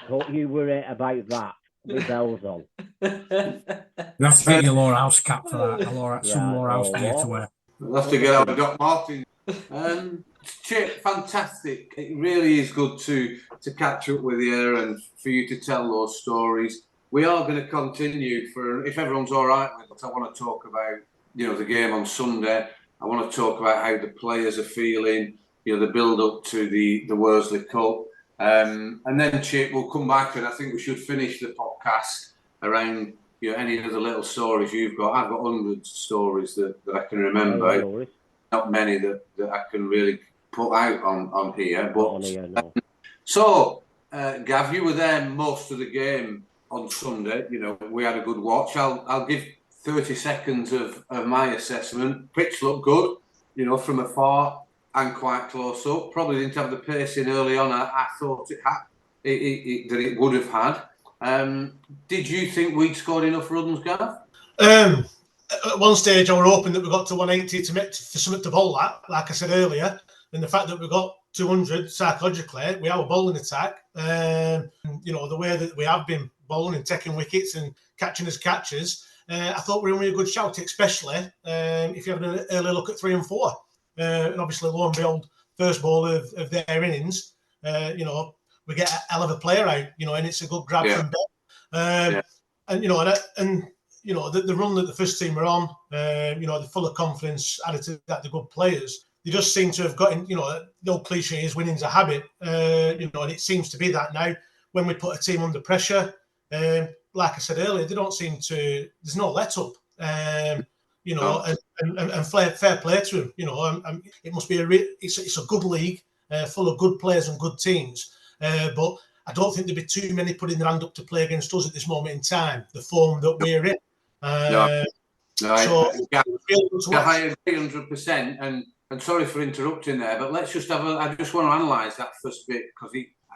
Don't you worry about that. With bells on. You have to get your Lowerhouse cap for that. Some Lowerhouse gear to wear. We'll have to get out of Doc Martin. Chip, fantastic. It really is good to catch up with you and for you to tell those stories. We are going to continue if everyone's all right with it. I want to talk about, the game on Sunday. I want to talk about how the players are feeling, the build up to the Worsley Cup. And then, Chip, we'll come back, and I think we should finish the podcast around any of the little stories you've got. I've got hundreds of stories that I can remember. Not many that I can really put out on here. But so, Gav, you were there most of the game on Sunday. We had a good watch. I'll give 30 seconds of my assessment. Pitch looked good, from afar and quite close up. Probably didn't have the pacing early on. I thought it had, that it would have had. Did you think we'd scored enough runs, Gav? At one stage, I was hoping that we got to 180 for something to bowl at, like I said earlier. And the fact that we got 200 psychologically, we have a bowling attack. The way that we have been bowling and taking wickets and catching as catches, I thought we were in a really good shout, especially if you have an early look at 3 and 4. And obviously, lo and behold, first ball of their innings, we get a hell of a player out, and it's a good grab from Ben. And you know, the run that the first team were on, you know, the full of confidence, attitude that they're good players. They just seem to have gotten, you know, the old cliche is winning's a habit, you know, and it seems to be that now. When we put a team under pressure, like I said earlier, they don't seem to. There's no let up, you know, and fair play to them. You know, it must be it's a good league full of good players and good teams, but I don't think there'd be too many putting their hand up to play against us at this moment in time. The form that we're in. So I agree 100%. And sorry for interrupting there, but let's just I just want to analyse that first bit because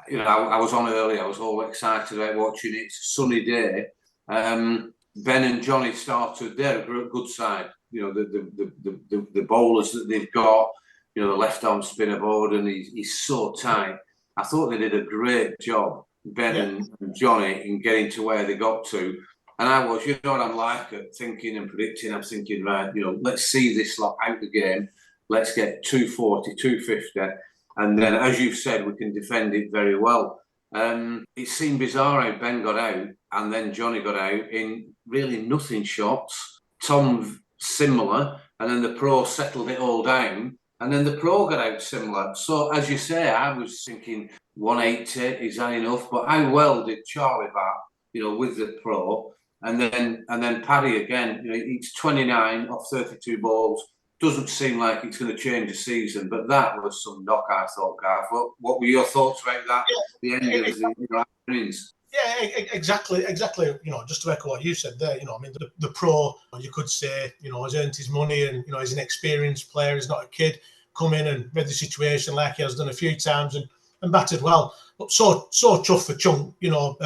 you know, I was on early. I was all excited about watching it. It's a sunny day. Ben and Johnny started. They're a good side. You know, the bowlers that they've got. You know, the left arm spinner board, and he's so tight. I thought they did a great job, Ben and Johnny, in getting to where they got to. And I was, you know what I'm like at thinking and predicting. I'm thinking, right, you know, let's see this lot out the game. Let's get 240, 250. And then, as you've said, we can defend it very well. It seemed bizarre how Ben got out and then Johnny got out in really nothing shots. Tom similar, and then the pro settled it all down. And then the pro got out similar. So, as you say, I was thinking 180, is that enough? But how well did Charlie bat, you know, with the pro? And then Paddy again, you know, it's 29 off 32 balls. Doesn't seem like it's going to change the season, but that was some knock, I thought, Garth. What were your thoughts about that? The end of the innings? Yeah, exactly. You know, just to echo what you said there, you know, I mean, the pro, you could say, you know, has earned his money and, you know, he's an experienced player. He's not a kid. Come in and read the situation like he has done a few times and batted well. But so tough for Chunk, you know,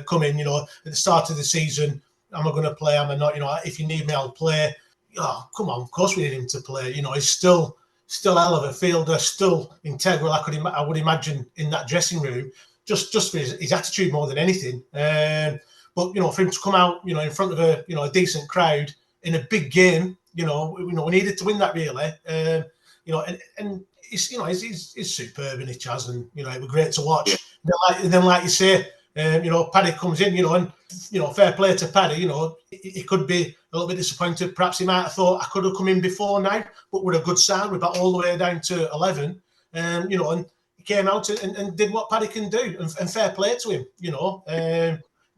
come in, you know, at the start of the season, am I going to play? Am I not? You know, if you need me, I'll play. Oh, come on, of course we need him to play. You know, he's still hell of a fielder, still integral. I would imagine in that dressing room, just for his attitude more than anything. But you know, for him to come out, you know, in front of a decent crowd in a big game, you know, we needed to win that really. You know, and he's superb in his Chaz, and you know, it was great to watch. Yeah. And then, like you say, you know, Paddy comes in, you know, and you know, fair play to Paddy. You know, he could be a little bit disappointed. Perhaps he might have thought I could have come in before now, but with a good side, we got all the way down to 11. You know, and he came out and did what Paddy can do, and fair play to him. You know,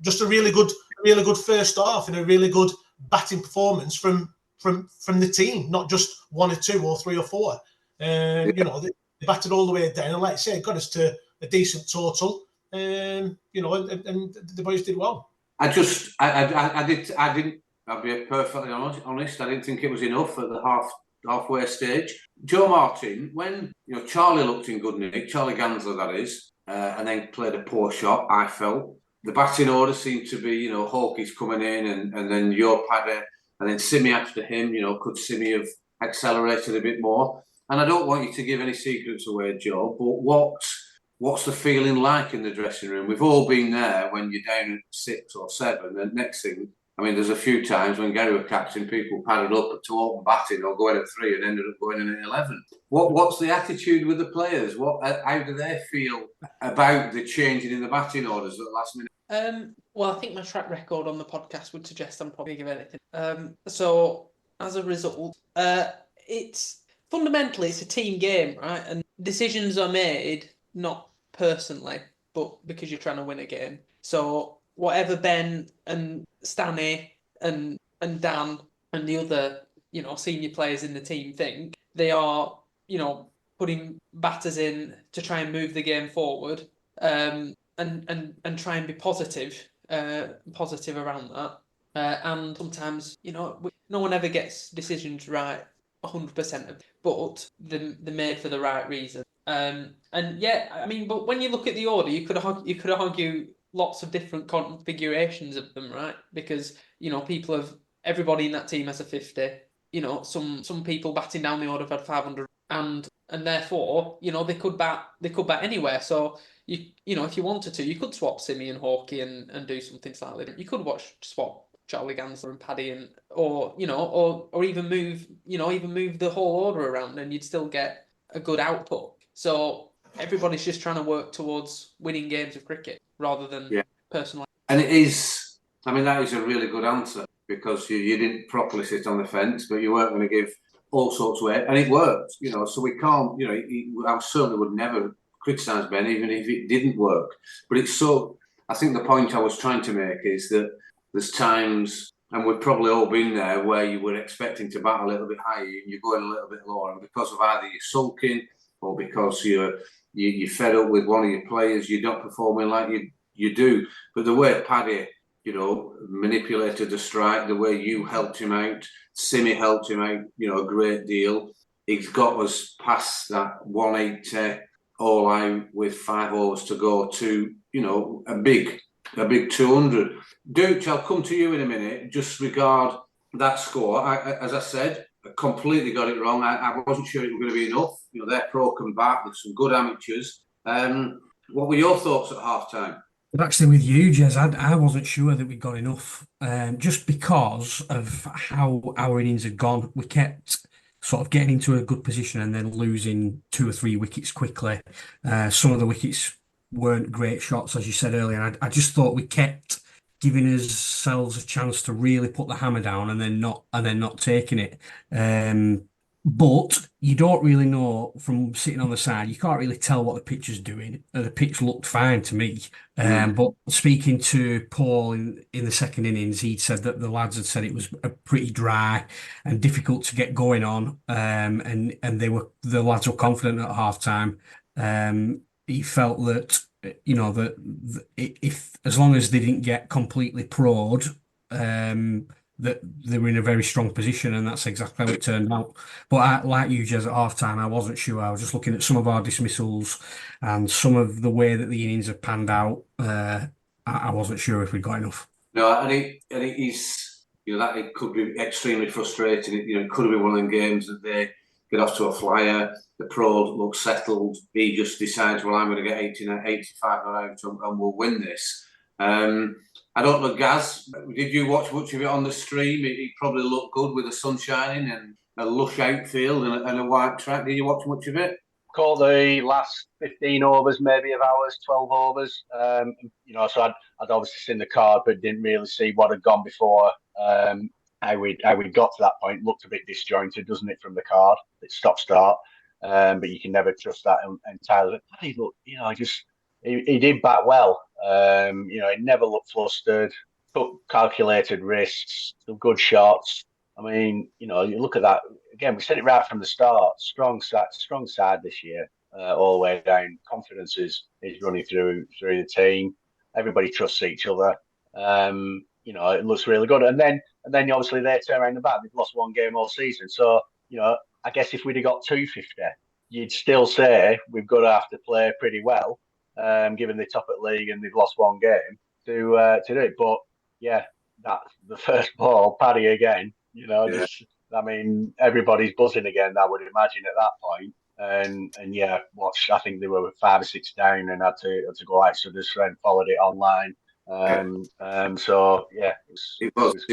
just a really good first half and a really good batting performance from the team, not just one or two or three or four. You know, they batted all the way down, and like I say, it got us to a decent total. You know, and the boys did well. I didn't. I'll be perfectly honest. I didn't think it was enough at the halfway stage. Joe Martin, when you know Charlie looked in good nick, Charlie Gansler that is, and then played a poor shot. I felt the batting order seemed to be, you know, Hawkey's coming in, and then your Paddy, and then Simi after him. You know, could Simi have accelerated a bit more? And I don't want you to give any secrets away, Joe, but what's the feeling like in the dressing room? We've all been there when you're down at 6 or 7. And next thing, I mean, there's a few times when Gary was captain, people padded up to open batting or going at 3 and ended up going in at 11. What's the attitude with the players? How do they feel about the changing in the batting orders at the last minute? Well, I think my track record on the podcast would suggest I'm probably give anything. So as a result, it's fundamentally it's a team game, right? And decisions are made not personally, but because you're trying to win a game. So whatever Ben and Stanley and Dan and the other, you know, senior players in the team think, they are, you know, putting batters in to try and move the game forward, and try and be positive around that. And sometimes, you know, no one ever gets decisions right 100% of, but they're made for the right reason. And yeah, I mean, but when you look at the order, you could argue lots of different configurations of them, right? Because, you know, everybody in that team has a 50. You know, some people batting down the order have had 500, and therefore, you know, they could bat anywhere. So you know, if you wanted to, you could swap Simi and Hawkey and do something slightly different. You could swap Charlie Gansler and Paddy, or even move the whole order around, and you'd still get a good output. So everybody's just trying to work towards winning games of cricket rather than personal. And it is, I mean, that is a really good answer, because you didn't properly sit on the fence, but you weren't going to give all sorts of weight, and it worked, so we can't, I certainly would never criticise Ben, even if it didn't work. But I think the point I was trying to make is that there's times, and we've probably all been there, where you were expecting to bat a little bit higher and you're going a little bit lower, and because of either you're sulking or because you're fed up with one of your players, you're not performing like you do. But the way Paddy, manipulated the strike, the way you helped him out, Simi helped him out, a great deal. He's got us past that 180 all out with 5 overs to go to, a big 200. Dooch, I'll come to you in a minute. Just regard that score. As I said, I completely got it wrong. I wasn't sure it was going to be enough. They're pro come back with some good amateurs. What were your thoughts at half time? Actually, with you, Jez, I wasn't sure that we got enough, just because of how our innings had gone. We kept sort of getting into a good position and then losing 2 or 3 wickets quickly. Some of the wickets weren't great shots, as you said earlier. I just thought we kept giving ourselves a chance to really put the hammer down and then not taking it. But you don't really know from sitting on the side. You can't really tell what the pitch is doing. The pitch looked fine to me. But speaking to Paul in the second innings, he'd said that the lads had said it was pretty dry and difficult to get going on. And the lads were confident at half time. He felt that that if as long as they didn't get completely pro'd, that they were in a very strong position, and that's exactly how it turned out. But like you, Jez, at half time, I wasn't sure. I was just looking at some of our dismissals and some of the way that the innings have panned out. I wasn't sure if we got enough. No, and it is, that it could be extremely frustrating. It could have been one of them games that they get off to a flyer. The pro looks settled. He just decides, well, I'm going to get 85 out and we'll win this. I don't know, Gaz, did you watch much of it on the stream? It probably looked good with the sun shining and a lush outfield and a white track. Did you watch much of it? Caught the last 15 overs, maybe of ours, 12 overs. So I'd obviously seen the card, but didn't really see what had gone before. How we got to that point looked a bit disjointed, doesn't it, from the card? It's stop-start. But you can never trust that entirely. He looked, he did bat well. He never looked flustered, took calculated risks, some good shots. I mean, you look at that again. We said it right from the start. Strong side this year, all the way down. Confidence is running through the team. Everybody trusts each other. It looks really good. And then obviously they turn around the back. They've lost 1 game all season. So I guess if we'd have got 250, you'd still say we've got to have to play pretty well, given the top at league and they've lost 1 game to do it. But yeah, that's the first ball, Paddy again. Everybody's buzzing again, I would imagine at that point. And yeah, I think they were 5 or 6 down and had to go out. So this friend followed it online. So yeah, it was,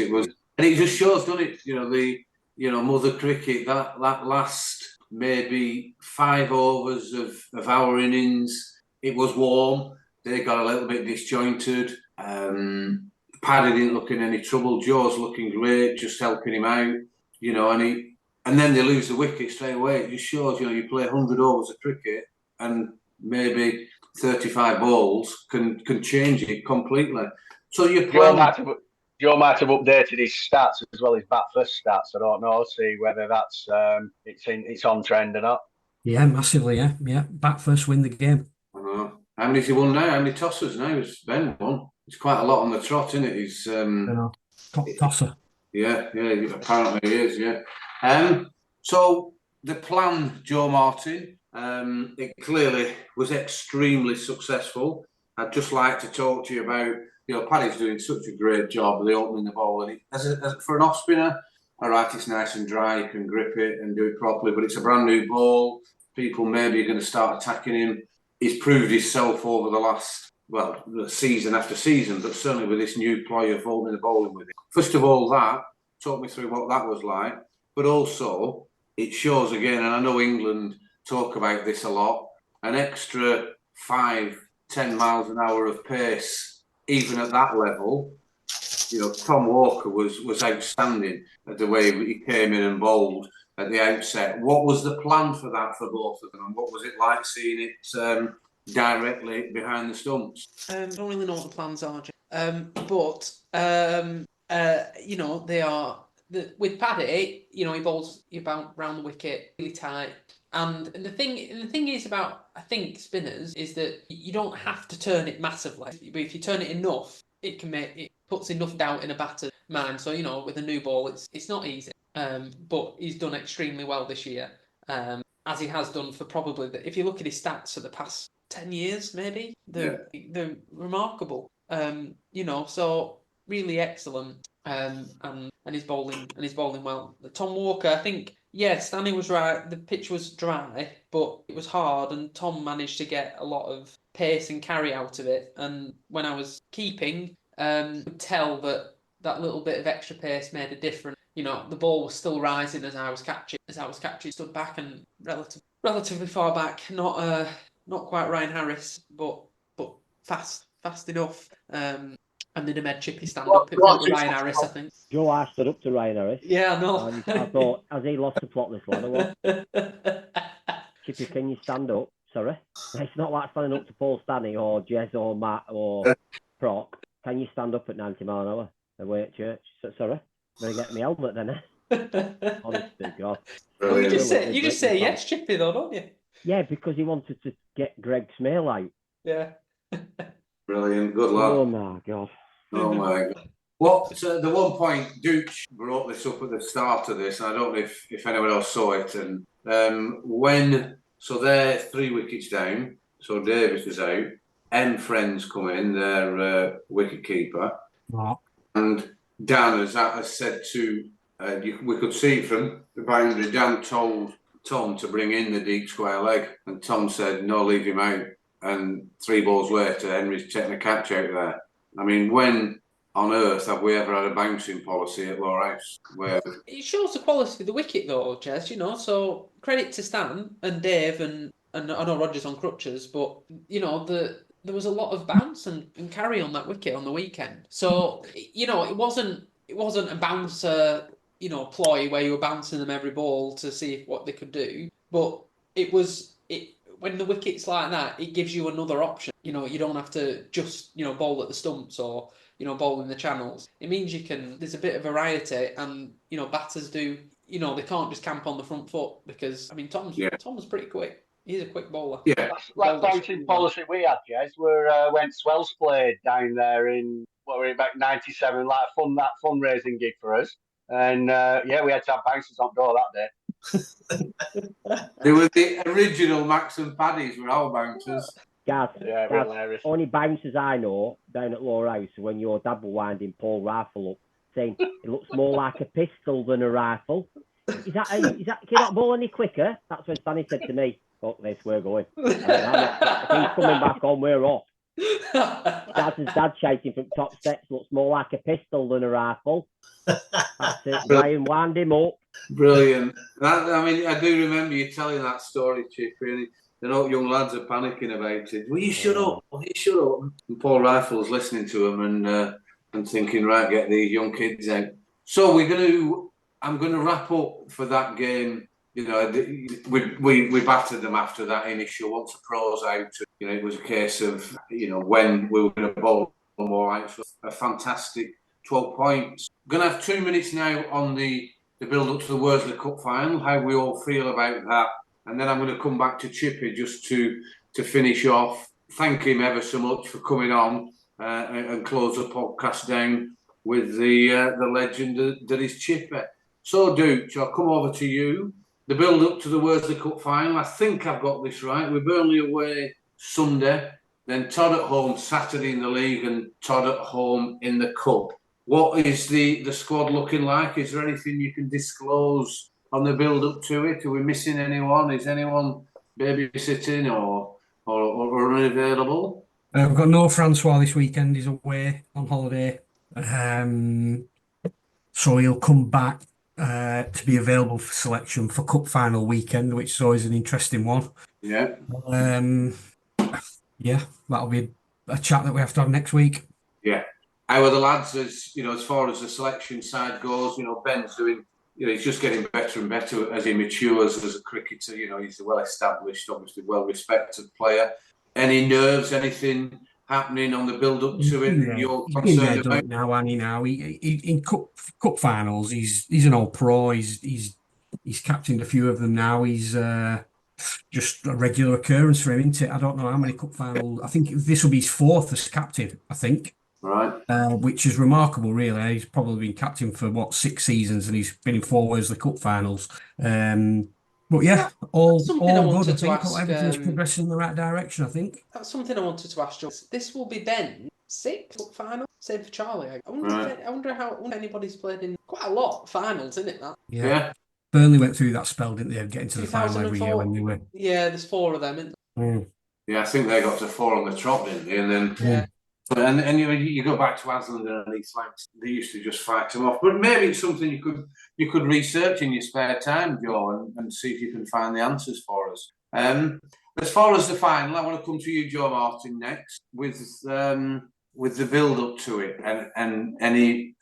and it just shows, doesn't it? Mother Cricket, that last maybe 5 overs of our innings, it was warm. They got a little bit disjointed. Paddy didn't look in any trouble. Joe's looking great, just helping him out. And then they lose the wicket straight away. It just shows, you play 100 overs of cricket and maybe 35 balls can change it completely. So Joe might have updated his stats as well, his bat first stats. I don't know. See whether that's it's on trend or not. Yeah, massively. Yeah. Bat first, win the game. I know. How many's he won now? How many tosses now? Has Ben won? It's quite a lot on the trot, isn't it? He's top tosser. Yeah. Apparently he is. Yeah. So the plan, Joe Martin, it clearly was extremely successful. I'd just like to talk to you about. Paddy's doing such a great job of the opening the ball, and for an off spinner, all right, it's nice and dry. You can grip it and do it properly, but it's a brand new ball. People maybe are going to start attacking him. He's proved himself over the last, season after season, but certainly with this new ploy of opening the bowling with it. First of all, talk me through what that was like, but also it shows again, and I know England talk about this a lot, an extra 5-10 miles an hour of pace, even at that level, Tom Walker was outstanding at the way he came in and bowled at the outset. What was the plan for that for both of them, and what was it like seeing it directly behind the stumps? Don't really know what the plans are, but they are. With Paddy, he bowls about round the wicket really tight. And the thing is about, I think, spinners is that you don't have to turn it massively, but if you turn it enough, it puts enough doubt in a batter's mind. So with a new ball, it's not easy. But he's done extremely well this year, as he has done for probably if you look at his stats for the past 10 years, maybe they're remarkable. So really excellent. And he's bowling well. Tom Walker, I think, Stanley was right. The pitch was dry, but it was hard, and Tom managed to get a lot of pace and carry out of it. And when I was keeping, could tell that little bit of extra pace made a difference. The ball was still rising as I was catching. Stood back and relatively far back. Not quite Ryan Harris, but fast enough. And then I made Chippy stand up in front of Ryan Harris, I think. Joe, I stood up to Ryan Harris. Yeah, I know. And I thought, has he lost the plot, this lad, or what? Chippy, can you stand up? Sorry. It's not like standing up to Paul Stanley or Jez or Matt or Proc. Can you stand up at 90 mile an hour away at church? Sorry. Better get me helmet then, eh? Honest to God. Well, you just say yes, Chippy, though, don't you? Yeah, because he wanted to get Greg Smale out. Yeah. Brilliant. Good luck. Oh, my God. Oh, my God. What the one point Dooch brought this up at the start of this, and I don't know if anyone else saw it. And so they're 3 wickets down, so Davis is out. Friends come in, their wicket keeper, and Dan has said to we could see from the boundary. Dan told Tom to bring in the deep square leg, and Tom said no, leave him out. And 3 balls later, Henry's taking a catch out there. I mean, when on earth have we ever had a bouncing policy at Lowerhouse? Where it shows the quality of the wicket, though, Jez. So credit to Stan and Dave, and I know Roger's on crutches, but there was a lot of bounce and carry on that wicket on the weekend. So it wasn't a bouncer ploy where you were bouncing them every ball to see what they could do, but when the wicket's like that, it gives you another option. You don't have to just bowl at the stumps or bowl in the channels. It means there's a bit of variety, and batters do. They can't just camp on the front foot, because Tom was pretty quick. He's a quick bowler. Yeah, that's bouncing policy we had, Jez. When Swells played down there in back '97, like that fundraising gig for us, and we had to have bouncers on door that day. They were the original Max and Paddies, were all bouncers. Guys, hilarious. Only bouncers I know down at Lowerhouse when you're double winding Paul Rifle up, saying it looks more like a pistol than a rifle. Is that can you not bowl any quicker? That's when Stanley said to me, "Fuck this, we're going." If he's coming back on, we're off. That's his dad shouting from top steps. Looks more like a pistol than a rifle. That's it. Brian, wind him up. Brilliant. I do remember you telling that story, Chippy. And all young lads are panicking about it. Will you shut up? Will you shut up? And Paul Rifle's listening to him and thinking, right, get these young kids out. So I'm going to wrap up for that game. We battered them after that initial. Once the pros out, it was a case of when we were going to bowl them all right. So a fantastic 12 points. We're going to have 2 minutes now on the build up to the Worsley Cup final. How we all feel about that. And then I'm going to come back to Chippy just to finish off. Thank him ever so much for coming on and close the podcast down with the legend that is Chippy. So, Dooch, I'll come over to you. The build-up to the Worsley Cup final, I think I've got this right. We're Burnley away Sunday, then Todd at home Saturday in the league and Todd at home in the Cup. What is the squad looking like? Is there anything you can disclose on the build-up to it? Are we missing anyone? Is anyone babysitting or unavailable? We've got no Francois this weekend. He's away on holiday. So he'll come back to be available for selection for Cup final weekend, which is always an interesting one. Yeah. That'll be a chat that we have to have next week. Yeah. how are the lads, as far as the selection side goes? Ben's doing, he's just getting better and better as he matures as a cricketer. He's a well-established, obviously well-respected player. Any nerves, anything happening on the build-up to it that you're He's been concerned there, about? done it now, and he in cup finals, he's an old pro. He's captained a few of them now. He's just a regular occurrence for him, isn't it? I don't know how many cup finals. I think this will be his fourth as captain, I think. Right. Which is remarkable, really. He's probably been captain for 6 seasons, and he's been in 4 Wales the cup finals. But yeah, all something I good. I wanted to think ask, everything's progressing in the right direction. I think. That's something I wanted to ask you. This will be Ben's 6th cup final. Same for Charlie. I wonder how anybody's played in quite a lot of finals, isn't it? That. Yeah. Burnley went through that spell, didn't they? Getting to the final every 2004. year when they were. Yeah, there's 4 of them, isn't there? Yeah, I think they got to 4 on the trot, didn't they? And then, and you go back to Asland and East Lancs, they used to just fight them off. But maybe it's something you could research in your spare time, Joe, and see if you can find the answers for us. As far as the final, I want to come to you, Joe Martin, next with the build up to it and any.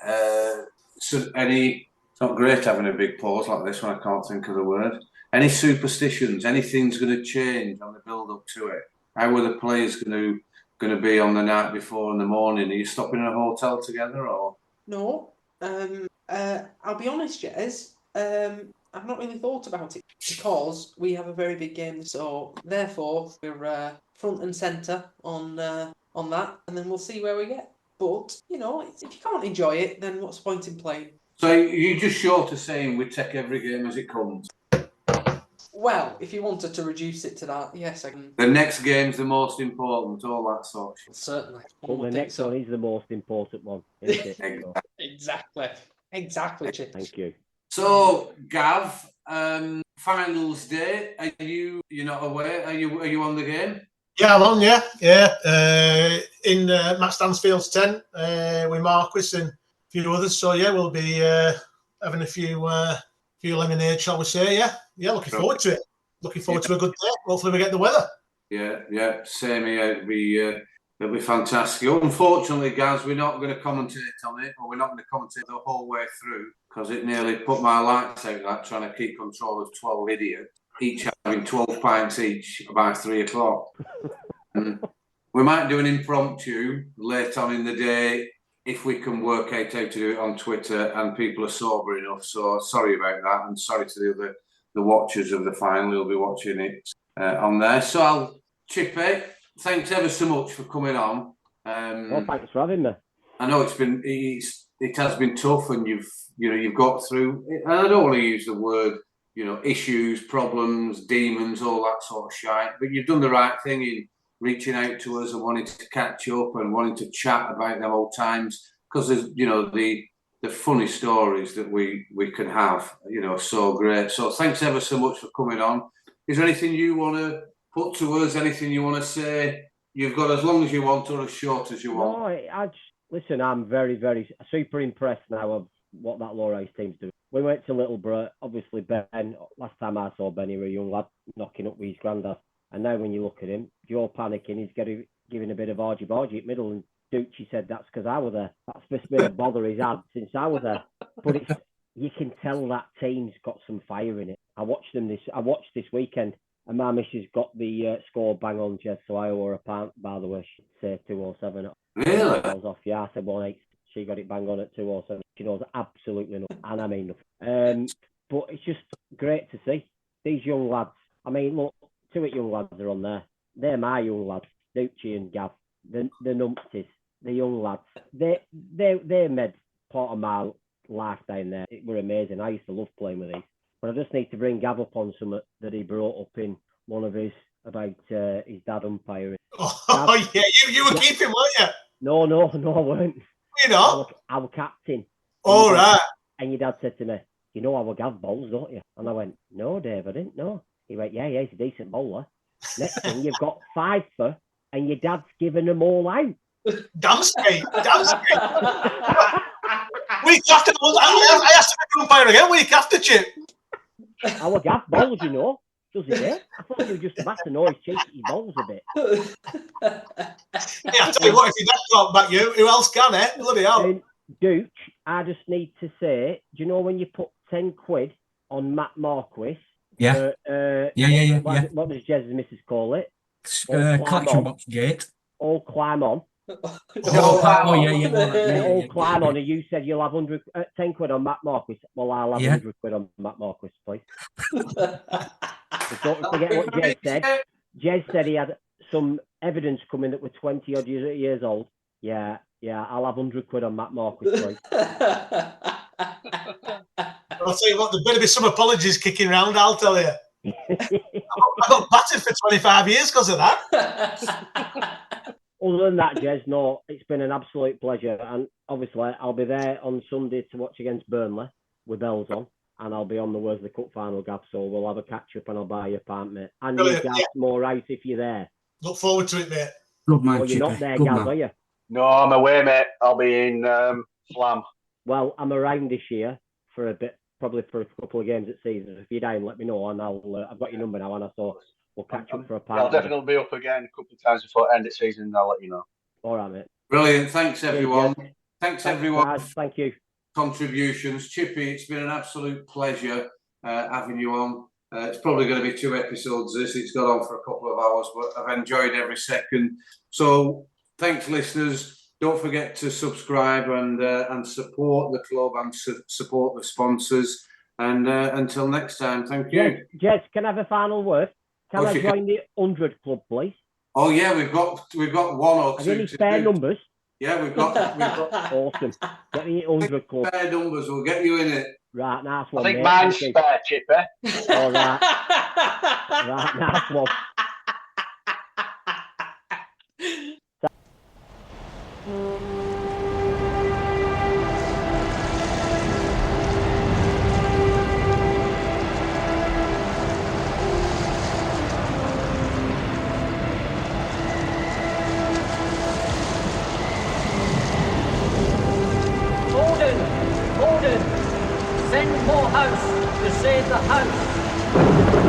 It's not great having a big pause like this when I can't think of the word. Any superstitions? Anything's going to change on the build up to it? How are the players going to be on the night before in the morning? Are you stopping in a hotel together or? No. I'll be honest, Jez. I've not really thought about it because we have a very big game, so therefore we're front and centre on that, and then we'll see where we get. But if you can't enjoy it, then what's the point in playing? So you're just short of saying we take every game as it comes? Well, if you wanted to reduce it to that, yes, I can. The next game's the most important, all that sort of shit. Certainly. Well, the next one is the most important one, isn't it? Exactly, Chip. Thank you. So, Gav, finals day. You're not aware? Are you on the game? Yeah, I'm on. Yeah. In Matt Stansfield's tent with Marquis and a few others. So yeah, we'll be having a few lemonade, shall we say? Yeah. Looking forward to it. Looking forward to a good day. Hopefully, we get the weather. Yeah. Same here. It'll be fantastic. Unfortunately, Gaz, we're not going to commentate on it, or we're not going to commentate the whole way through because it nearly put my lights out. That trying to keep control of 12 idiots, each having 12 pints each by 3 o'clock. We might do an impromptu late on in the day if we can work out how to do it on Twitter and people are sober enough. So sorry about that, and sorry to the watchers of the final who'll be watching it on there. So Chippy, thanks ever so much for coming on. Well, thanks for having me. I know it has been tough, and you've got through. And I don't want to use the word issues, problems, demons, all that sort of shite. But you've done the right thing in reaching out to us and wanting to catch up and wanting to chat about them old times, because there's the funny stories that we can have. So great. So thanks ever so much for coming on. Is there anything you want to put to us? Anything you want to say? You've got as long as you want or as short as you want. No, listen, I'm very, very super impressed now of what that Lowerhouse team's doing. We went to Littleborough, obviously Ben, last time I saw Ben, he was a young lad knocking up with his granddad. And now when you look at him, Joe panicking, he's giving a bit of argy-bargy at middle. And Ducci said that's because I was there. That's just been a bother he's had since I was there. But you can tell that team's got some fire in it. I watched this weekend, and my missus got the score bang on, Jess, so I owe her a pound, by the way. She'd say 207. Really? I was off. Yeah, I said 1-8. She got it bang on at 207. She knows absolutely nothing, and I mean nothing. But it's just great to see these young lads. I mean, look, 2 young lads are on there. They're my young lads, Ducci and Gav, the numpties, the young lads. They made part of my life down there. It were amazing. I used to love playing with these. But I just need to bring Gav up on something that he brought up in one of his about his dad umpiring. Oh, yeah, you were keeping, weren't you? No, I weren't. You know? I was captain. All right. And your dad said to me, "You know how I Gav bowls, don't you?" And I went, "No, Dave, I didn't know." He went, yeah, he's a decent bowler. Next thing, you've got 5 for, and your dad's given them all out. Damn straight. Week after, I asked him to umpire again. Week after, Chip. Our Gav bowls, does he? I thought he was just about to know his cheek. He bowls a bit. I tell you what, if your dad can't back you, who else can, eh? Bloody hell. Duke, I just need to say, do you know when you put 10 quid on Matt Marquis? Yeah. What does Jez's missus call it? Collection box gate. All climb on. All climb on. And you said you'll have 10 quid on Matt Marquis. Well, I'll have 100 quid on Matt Marquis, please. Don't forget what Jez said. Jez said he had some evidence coming that were 20 odd years old. Yeah, I'll have 100 quid on Matt Marquis, please. I'll tell you what, there better be some apologies kicking around, I'll tell you. I got battered for 25 years because of that. Other than that, Jez, no, it's been an absolute pleasure. And obviously, I'll be there on Sunday to watch against Burnley with bells on. And I'll be on the Worsley Cup final, Gav. So we'll have a catch up and I'll buy you a pint, mate. And you, Gav, more ice if you're there. Look forward to it, mate. Good man, you're not there, Good Gav, man. are you? No, I'm away, mate. I'll be in Flam. Well, I'm around this year for a bit, probably for a couple of games at season. If you're down, let me know, and I've got your number now, and so we'll catch up for a pint. I'll definitely be up again a couple of times before end of season, and I'll let you know. All right, mate. Brilliant. Thanks, everyone. Thanks everyone. Guys. Thank you. Contributions. Chippy, it's been an absolute pleasure having you on. It's probably going to be 2 episodes this. It's gone on for a couple of hours, but I've enjoyed every second. So thanks, listeners. Don't forget to subscribe and support the club and support the sponsors. And until next time, thank you. Jez, can I have a final word? Can I join the 100 club, please? Oh yeah, we've got 1 or 2. Have you any spare numbers? Yeah, we've got awesome. Get me 100 club. Spare numbers. We'll get you in it. Right, nice one. I think mine's spare, Chippy. All right. Right, nice one. Send more house to save the house.